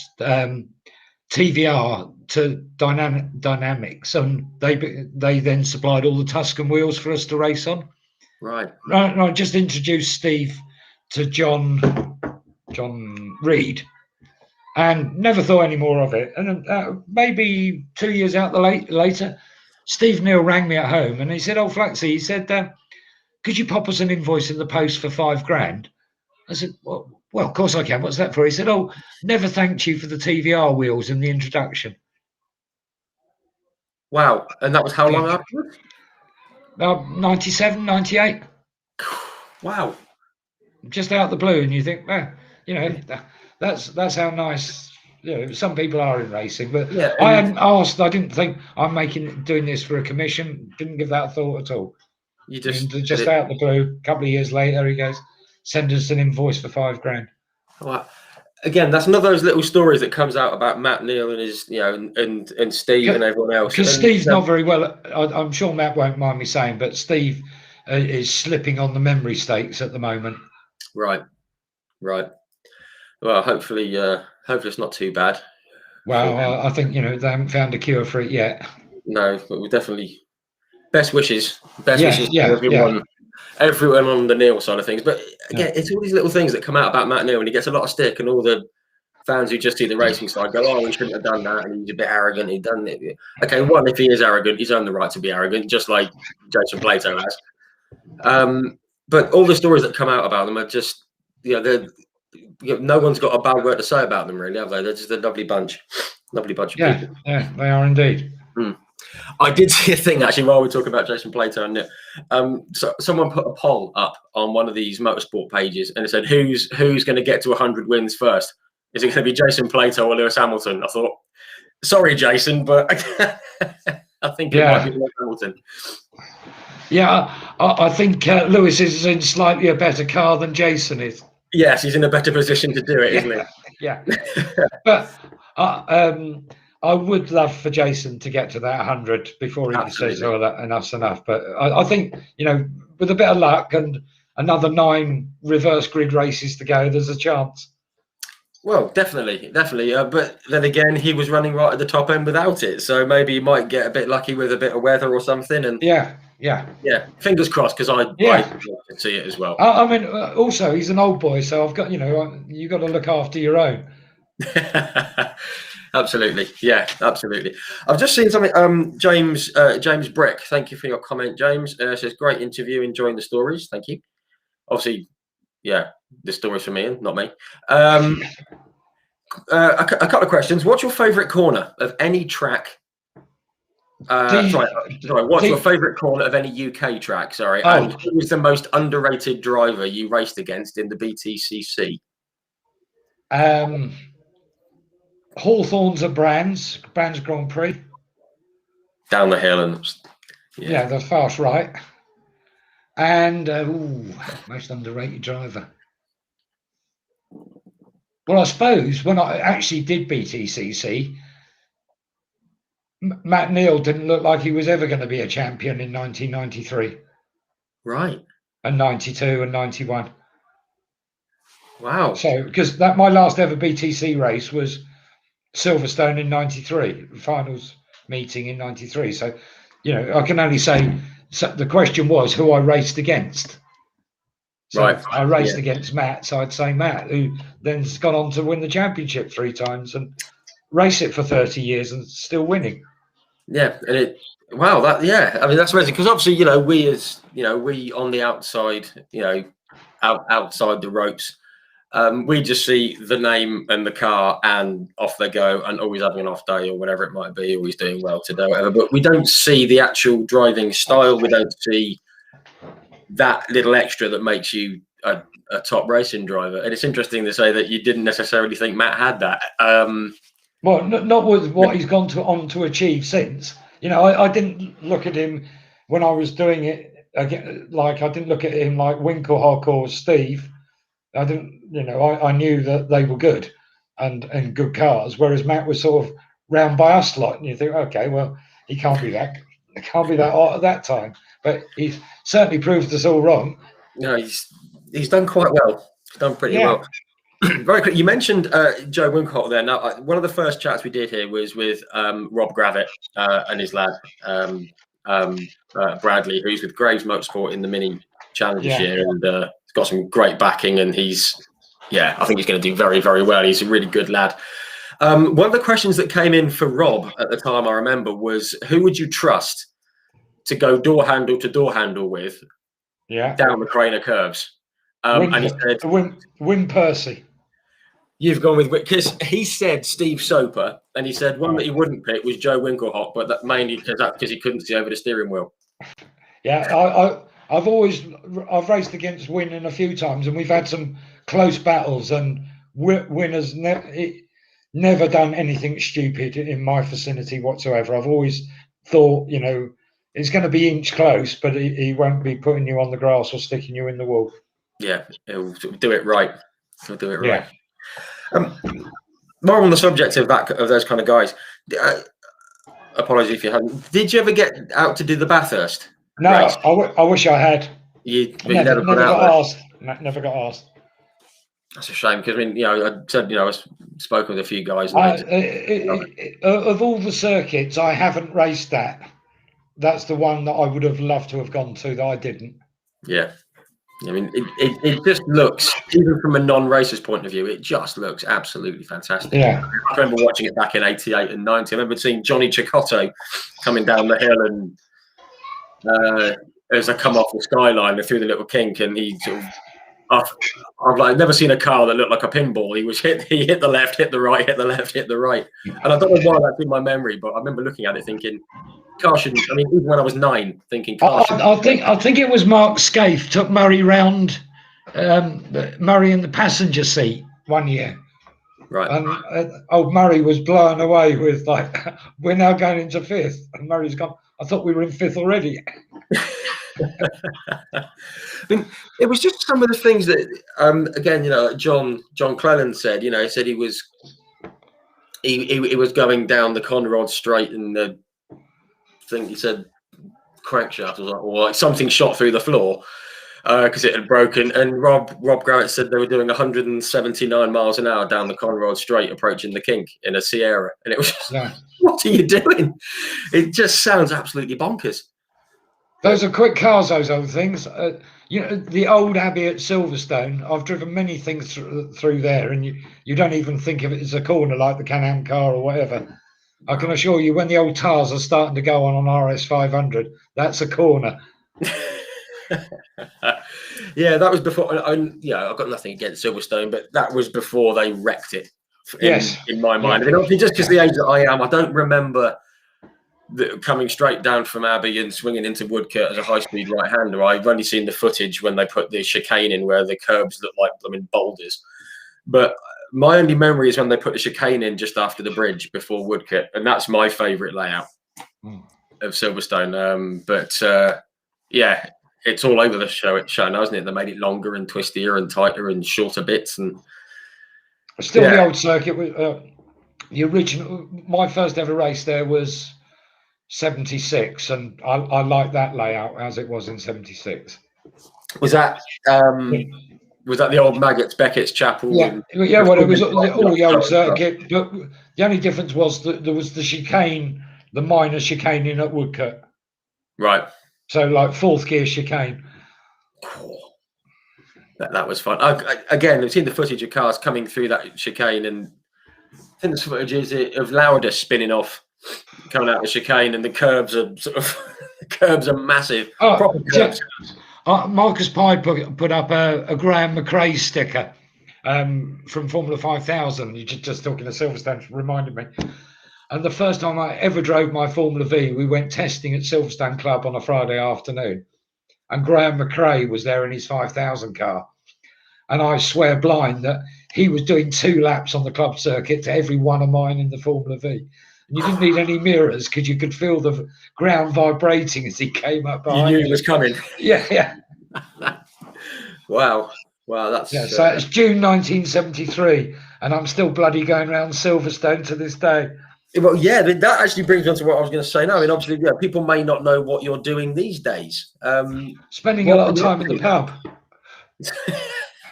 [SPEAKER 2] TVR to Dynamics, and they then supplied all the Tuscan wheels for us to race on.
[SPEAKER 1] Right.
[SPEAKER 2] I just introduced Steve to John Reed. And never thought any more of it. And maybe 2 years out later, Steve Neal rang me at home and he said, "Oh, Fluxy," he said, "could you pop us an invoice in the post for $5,000?" I said, well, of course I can. What's that for? He said, "Oh, never thanked you for the TVR wheels in the introduction."
[SPEAKER 1] Wow. And that was how long afterwards?
[SPEAKER 2] 97, 98.
[SPEAKER 1] Wow.
[SPEAKER 2] Just out the blue. And you think, that's how nice, some people are in racing. But I hadn't asked. I didn't think I'm doing this for a commission. Didn't give that a thought at all.
[SPEAKER 1] You just
[SPEAKER 2] out the blue. A couple of years later, he goes, "Send us an invoice for $5,000."
[SPEAKER 1] Wow. Again, that's another of those little stories that comes out about Matt Neal and his, and Steve and everyone else.
[SPEAKER 2] Because Steve's not very well. I'm sure Matt won't mind me saying, but Steve is slipping on the memory stakes at the moment.
[SPEAKER 1] Right. Well, hopefully it's not too bad.
[SPEAKER 2] Well, I think, they haven't found a cure for it yet.
[SPEAKER 1] No, but we'll definitely best wishes for everyone everyone on the Neil side of things. But again, it's all these little things that come out about Matt Neil, and he gets a lot of stick, and all the fans who just see the racing side go, "Oh, he shouldn't have done that, and he's a bit arrogant. He done it." Okay, one, if he is arrogant, he's earned the right to be arrogant, just like Jason Plato has. But all the stories that come out about them are just, no one's got a bad word to say about them, really, have they? They're just a lovely bunch of people.
[SPEAKER 2] Yeah, they are indeed.
[SPEAKER 1] I did see a thing actually while we were talking about Jason Plato and Nick. So someone put a poll up on one of these motorsport pages, and it said, "Who's going to get to 100 wins first? Is it going to be Jason Plato or Lewis Hamilton?" I thought, sorry, Jason, but I think it might be Lewis Hamilton.
[SPEAKER 2] Yeah, I think Lewis is in slightly a better car than Jason is.
[SPEAKER 1] Yes, he's in a better position to do it, isn't he?
[SPEAKER 2] Yeah. But I would love for Jason to get to that 100 before he says, "Oh, that enough's enough." But I think, with a bit of luck and another 9 reverse grid races to go, there's a chance.
[SPEAKER 1] Well, definitely. But then again, he was running right at the top end without it, so maybe he might get a bit lucky with a bit of weather or something. And yeah. Fingers crossed, because I can see it as well.
[SPEAKER 2] I mean, also he's an old boy, so I've got you got to look after your own.
[SPEAKER 1] Absolutely, yeah, absolutely. I've just seen something. James Brick, thank you for your comment, James. Says great interview, enjoying the stories. Thank you. Obviously, the stories for me and not me. A couple of questions. What's your favourite corner of any track? What's your favourite corner of any UK track? Sorry, and who was the most underrated driver you raced against in the BTCC?
[SPEAKER 2] Hawthorne's at Brands Grand Prix.
[SPEAKER 1] Down the hill and
[SPEAKER 2] the fast right. And most underrated driver. Well, I suppose when I actually did BTCC, Matt Neil didn't look like he was ever going to be a champion in 1993.
[SPEAKER 1] Right.
[SPEAKER 2] And 92 and 91.
[SPEAKER 1] Wow.
[SPEAKER 2] So, because my last ever BTC race was Silverstone in 93, finals meeting in 93. So, I can only say, the question was who I raced against. So right. I raced against Matt, so I'd say Matt, who then's gone on to win the championship 3 times and race it for 30 years and still winning.
[SPEAKER 1] Yeah, and I mean, that's amazing, because obviously, we on the outside, outside the ropes, we just see the name and the car and off they go, and always having an off day or whatever it might be, always doing well today, whatever. But we don't see the actual driving style. We don't see that little extra that makes you a top racing driver. And it's interesting to say that you didn't necessarily think Matt had that.
[SPEAKER 2] Well, not with what he's gone on to achieve since. I didn't look at him when I was doing it again. Like, I didn't look at him like Winkelhock or Steve. I didn't, I knew that they were good and good cars, whereas Matt was sort of round by us lot, and you think, okay, well, he can't be that hot at that time. But he's certainly proved us all wrong.
[SPEAKER 1] No, he's done quite well. He's done pretty well. Very quick. You mentioned Joe Winkelhock there. Now, one of the first chats we did here was with Rob Gravitt and his lad Bradley, who's with Graves Motorsport in the Mini Challenge this year, and he's got some great backing. And I think he's going to do very, very well. He's a really good lad. One of the questions that came in for Rob at the time, I remember, was who would you trust to go door handle to door handle with down the Craner curves? And he said,
[SPEAKER 2] Win Percy.
[SPEAKER 1] You've gone with, because he said Steve Soper, and he said one that he wouldn't pick was Joe Winkelhock, but that mainly because he couldn't see over the steering wheel.
[SPEAKER 2] Yeah, I've raced against Win a few times, and we've had some close battles, and Win has never done anything stupid in my vicinity whatsoever. I've always thought, it's going to be inch close, but he won't be putting you on the grass or sticking you in the wall.
[SPEAKER 1] Yeah, he'll do it right. He'll do it right. More on the subject of those kind of guys. Apologies if you hadn't. Did you ever get out to do the Bathurst?
[SPEAKER 2] No, I wish I had.
[SPEAKER 1] You never got
[SPEAKER 2] asked. Never got asked.
[SPEAKER 1] That's a shame, because I said I spoke with a few guys.
[SPEAKER 2] Of all the circuits, I haven't raced that. That's the one that I would have loved to have gone to that I didn't.
[SPEAKER 1] Yeah. I mean, it just looks, even from a non-racer's point of view, it just looks absolutely fantastic.
[SPEAKER 2] Yeah.
[SPEAKER 1] I remember watching it back in 88 and 90. I remember seeing Johnny Cicotto coming down the hill and as I come off the skyline through the little kink, and he sort of, I've like never seen a car that looked like a pinball. He hit the left, hit the right, hit the left, hit the right. And I don't know why that's in my memory, but I remember looking at it thinking, car shouldn't, I mean, even when I was 9, thinking car
[SPEAKER 2] I think it was Mark Scaife took Murray round, Murray in the passenger seat one year.
[SPEAKER 1] Right.
[SPEAKER 2] And old Murray was blown away with like, we're now going into 5th. And Murray's gone, I thought we were in 5th already.
[SPEAKER 1] I mean, it was just some of the things that, again, you know, John Cleland said. You know, he said he was going down the Conrod Straight, and the thing he said, crankshaft or like something shot through the floor because it had broken. And Rob Garrett said they were doing 179 miles an hour down the Conrod Straight, approaching the kink in a Sierra, and it was just, what are you doing? It just sounds absolutely bonkers.
[SPEAKER 2] Those are quick cars, those old things. You know, the old Abbey at Silverstone, I've driven many things through there, and you don't even think of it as a corner like the Can-Am car or whatever. I can assure you, when the old tires are starting to go on RS 500, that's a corner.
[SPEAKER 1] Yeah, that was before. Yeah, I've got nothing against Silverstone, but that was before they wrecked it. In my mind, I mean, obviously, just because the age that I am, I don't remember coming straight down from Abbey and swinging into Woodcote as a high-speed right-hander. I've only seen the footage when they put the chicane in, where the curbs look like boulders. But my only memory is when they put the chicane in just after the bridge before Woodcote, and that's my favourite layout of Silverstone. Yeah, it's all over the show now, isn't it? They made it longer and twistier and tighter and shorter bits, and
[SPEAKER 2] still the old circuit. The original, my first ever race there was 76, and I like that layout as it was in 76.
[SPEAKER 1] Was that the old Maggots, Beckett's Chapel?
[SPEAKER 2] Yeah, well, it was all the old circuit, but the only difference was that there was the chicane, the minor chicane in at Woodcote.
[SPEAKER 1] Right. So
[SPEAKER 2] like 4th gear chicane.
[SPEAKER 1] That was fun. Again, I've seen the footage of cars coming through that chicane, and I think there's footage of Lauda spinning off, coming out the chicane, and the curbs are massive.
[SPEAKER 2] Marcus Pye put up a Graham McRae sticker from Formula 5000. You're just talking to Silverstone, reminded me. And the first time I ever drove my Formula V, we went testing at Silverstone Club on a Friday afternoon, and Graham McRae was there in his 5000 car. And I swear blind that he was doing 2 laps on the club circuit to every one of mine in the Formula V. And you didn't need any mirrors because you could feel the ground vibrating as he came up behind you.
[SPEAKER 1] You knew he was coming.
[SPEAKER 2] Yeah.
[SPEAKER 1] Wow, that's...
[SPEAKER 2] Yeah, so it's June 1973, and I'm still bloody going around Silverstone to this day.
[SPEAKER 1] Well, yeah, that actually brings me on to what I was going to say now. I mean, obviously, people may not know what you're doing these days.
[SPEAKER 2] Spending a lot of time in the pub.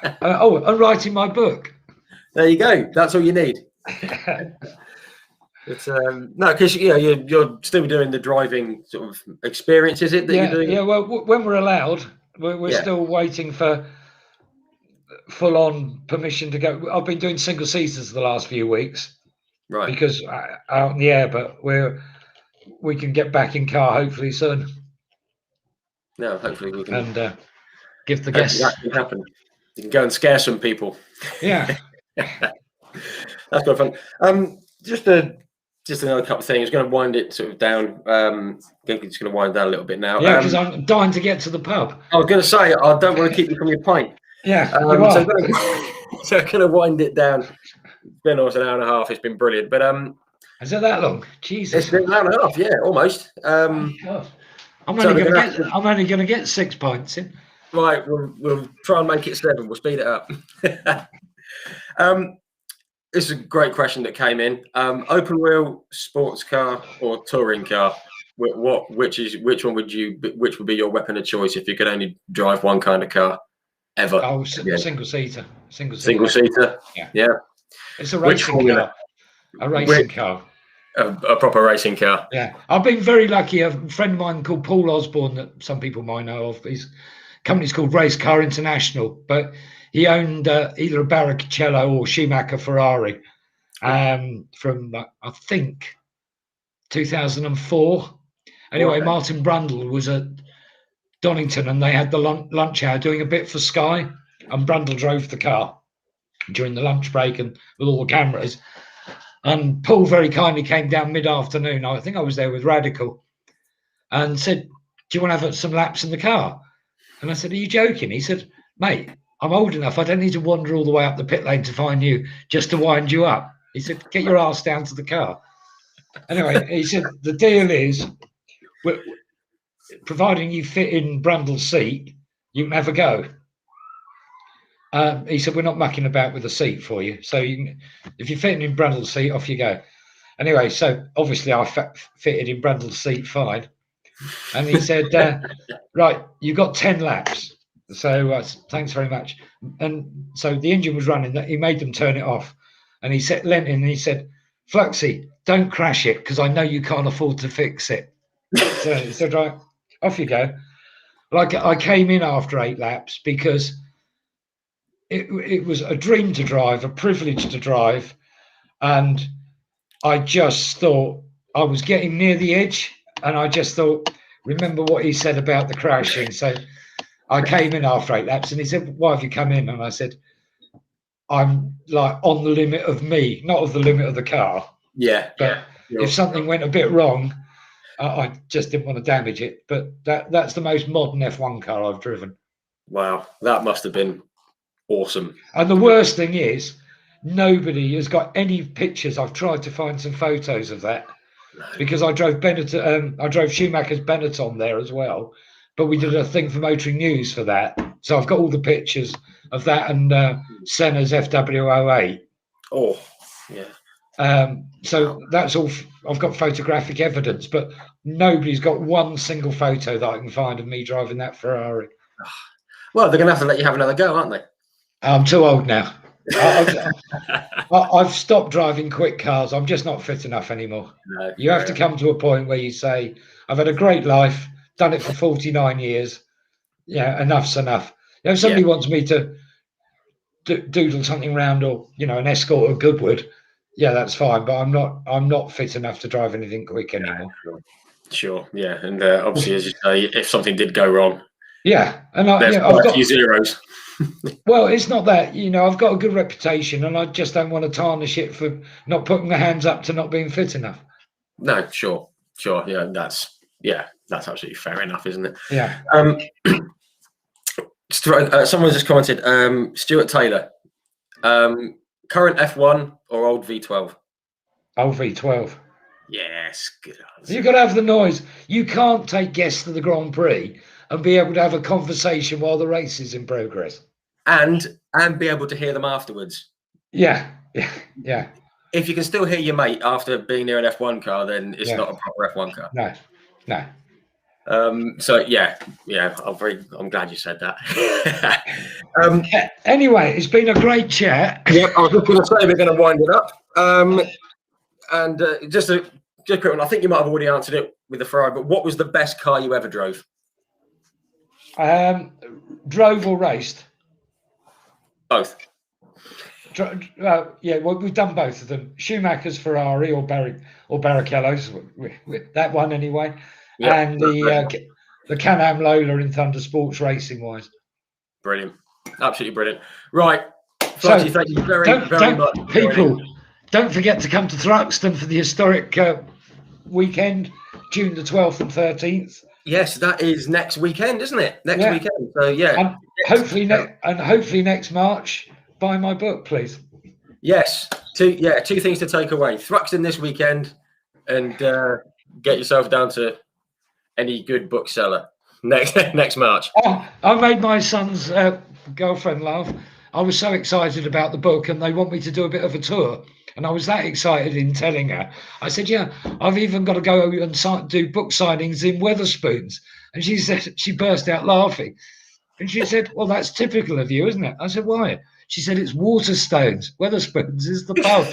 [SPEAKER 2] And writing my book.
[SPEAKER 1] There you go. That's all you need. It's no, because you're still doing the driving sort of experience, is it? That you're doing?
[SPEAKER 2] Yeah. Well, when we're allowed, we're still waiting for full-on permission to go. I've been doing single seaters the last few weeks,
[SPEAKER 1] right? Because
[SPEAKER 2] out in the air, but we can get back in car hopefully soon.
[SPEAKER 1] No, hopefully we can.
[SPEAKER 2] And give the guests.
[SPEAKER 1] That can happen. You can go and scare some people.
[SPEAKER 2] Yeah.
[SPEAKER 1] That's quite fun. Just another couple of things. Going to wind it sort of down. Just going to wind down a little bit now.
[SPEAKER 2] Yeah, because I'm dying to get to the pub.
[SPEAKER 1] I was going to say, I don't want to keep you from your pint.
[SPEAKER 2] Yeah.
[SPEAKER 1] So I'm going to wind it down. It's been almost an hour and a half. It's been brilliant. But
[SPEAKER 2] is it that long? Jesus.
[SPEAKER 1] It's been an hour and a half. Yeah, almost.
[SPEAKER 2] I'm only going to get 6 pints in.
[SPEAKER 1] Right, we'll try and make it 7. We'll speed it up. This is a great question that came in. Open wheel, sports car, or touring car? Which would be your weapon of choice if you could only drive one kind of car ever?
[SPEAKER 2] Oh, single seater.
[SPEAKER 1] Single seater.
[SPEAKER 2] Yeah. It's a racing car. A racing car.
[SPEAKER 1] A proper racing car.
[SPEAKER 2] Yeah, I've been very lucky. A friend of mine called Paul Osborne, that some people might know of, company's called Race Car International, but he owned either a Barrichello or Schumacher Ferrari from, I think, 2004. Anyway,
[SPEAKER 1] Okay.
[SPEAKER 2] Martin Brundle was at Donington and they had the lunch hour doing a bit for Sky, and Brundle drove the car during the lunch break and with all the cameras. And Paul very kindly came down mid-afternoon. I think I was there with Radical, and said, "Do you want to have some laps in the car?" And I said, "Are you joking?" He said, "Mate, I'm old enough. I don't need to wander all the way up the pit lane to find you just to wind you up." He said, "Get your ass down to the car." Anyway, he said, "The deal is, providing you fit in Brundle's seat, you can have a go." He said, "We're not mucking about with the seat for you. So if you're fitting in Brundle's seat, off you go." Anyway, so obviously I fitted in Brundle's seat fine. And he said, "Right, you've got 10 laps. So thanks very much." And so the engine was running. He made them turn it off. And he said, leant in and he said, "Fluxy, don't crash it because I know you can't afford to fix it." So he said, "Right, off you go." Like, I came in after 8 laps because it was a dream to drive, a privilege to drive. And I just thought I was getting near the edge. And I just thought, remember what he said about the crashing. So I came in after 8 laps and he said, "Why have you come in?" And I said, "I'm like on the limit of me, not of the limit of the car."
[SPEAKER 1] Yeah.
[SPEAKER 2] But if something went a bit wrong, I just didn't want to damage it. But that's the most modern F1 car I've driven.
[SPEAKER 1] Wow, that must have been awesome.
[SPEAKER 2] And the worst thing is, nobody has got any pictures. I've tried to find some photos of that because I drove I drove Schumacher's Benetton there as well. But we did a thing for Motoring News for that. So I've got all the pictures of that and Senna's FW08.
[SPEAKER 1] Oh, yeah.
[SPEAKER 2] So that's all. I've got photographic evidence, but nobody's got one single photo that I can find of me driving that Ferrari.
[SPEAKER 1] Well, they're going to have to let you have another go, aren't they?
[SPEAKER 2] I'm too old now. I've stopped driving quick cars. I'm just not fit enough anymore.
[SPEAKER 1] No,
[SPEAKER 2] you have to come to a point where you say, "I've had a great life, done it for 49 years. Yeah, enough's enough." If somebody wants me to doodle something around, or an Escort or Goodwood, yeah, that's fine. But I'm not fit enough to drive anything quick anymore.
[SPEAKER 1] Sure. Yeah, and obviously, as you say, if something did go wrong,
[SPEAKER 2] and
[SPEAKER 1] I've got a few zeros.
[SPEAKER 2] Well, it's not that, I've got a good reputation and I just don't want to tarnish it for not putting the hands up to not being fit enough.
[SPEAKER 1] No, sure. Yeah, that's absolutely fair enough, isn't it?
[SPEAKER 2] Yeah.
[SPEAKER 1] Someone just commented, Stuart Taylor, current F1 or old V12?
[SPEAKER 2] Old V12.
[SPEAKER 1] Yes, good answer.
[SPEAKER 2] You've got to have the noise. You can't take guests to the Grand Prix and be able to have a conversation while the race is in progress.
[SPEAKER 1] And be able to hear them afterwards.
[SPEAKER 2] Yeah.
[SPEAKER 1] If you can still hear your mate after being near an F1 car, then it's not a proper F1 car.
[SPEAKER 2] No.
[SPEAKER 1] So I'm glad you said that.
[SPEAKER 2] Anyway, it's been a great chat.
[SPEAKER 1] Yeah, I was just going to say we're going to wind it up. And just a quick one. I think you might have already answered it with the Ferrari, but what was the best car you ever drove?
[SPEAKER 2] Drove or raced?
[SPEAKER 1] Both.
[SPEAKER 2] Well, we've done both of them. Schumacher's Ferrari or Barrichello's, that one anyway. Yep. And the Can-Am Lola in Thundersports racing wise.
[SPEAKER 1] Brilliant. Absolutely brilliant. Right. Fluxy, thank you very much.
[SPEAKER 2] People, don't forget to come to Thruxton for the historic weekend, June the 12th and 13th.
[SPEAKER 1] Yes, that is next weekend, isn't it? Next weekend. So yeah.
[SPEAKER 2] And hopefully next March, buy my book, please.
[SPEAKER 1] Yes. Two things to take away. Thruxton this weekend and get yourself down to any good bookseller next March.
[SPEAKER 2] Oh, I made my son's girlfriend laugh. I was so excited about the book and they want me to do a bit of a tour. And I was that excited in telling her. I said, "Yeah, I've even got to go and do book signings in Wetherspoons." And she said, she burst out laughing. And she said, "Well, that's typical of you, isn't it?" I said, "Why?" She said, "It's Waterstones. Wetherspoons is the pub."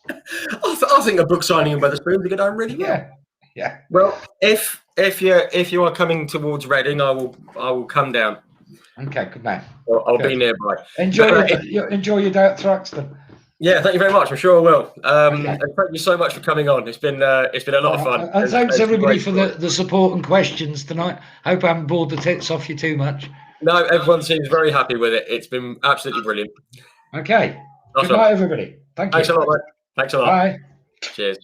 [SPEAKER 1] I think a book signing in Wetherspoons would go down really well.
[SPEAKER 2] Yeah.
[SPEAKER 1] Well, if you are coming towards Reading, I will come down.
[SPEAKER 2] Okay, good man.
[SPEAKER 1] I'll be nearby.
[SPEAKER 2] Enjoy your day at Thruxton.
[SPEAKER 1] Yeah, thank you very much. I'm sure I will.
[SPEAKER 2] Okay.
[SPEAKER 1] And thank you so much for coming on. It's been a lot of fun.
[SPEAKER 2] And thanks everybody for the support and questions tonight. Hope I haven't bored the tits off you too much.
[SPEAKER 1] No, everyone seems very happy with it. It's been absolutely brilliant.
[SPEAKER 2] Okay.
[SPEAKER 1] Awesome.
[SPEAKER 2] Good night, everybody. Thank you.
[SPEAKER 1] Thanks a lot, mate. Thanks a lot.
[SPEAKER 2] Bye.
[SPEAKER 1] Cheers.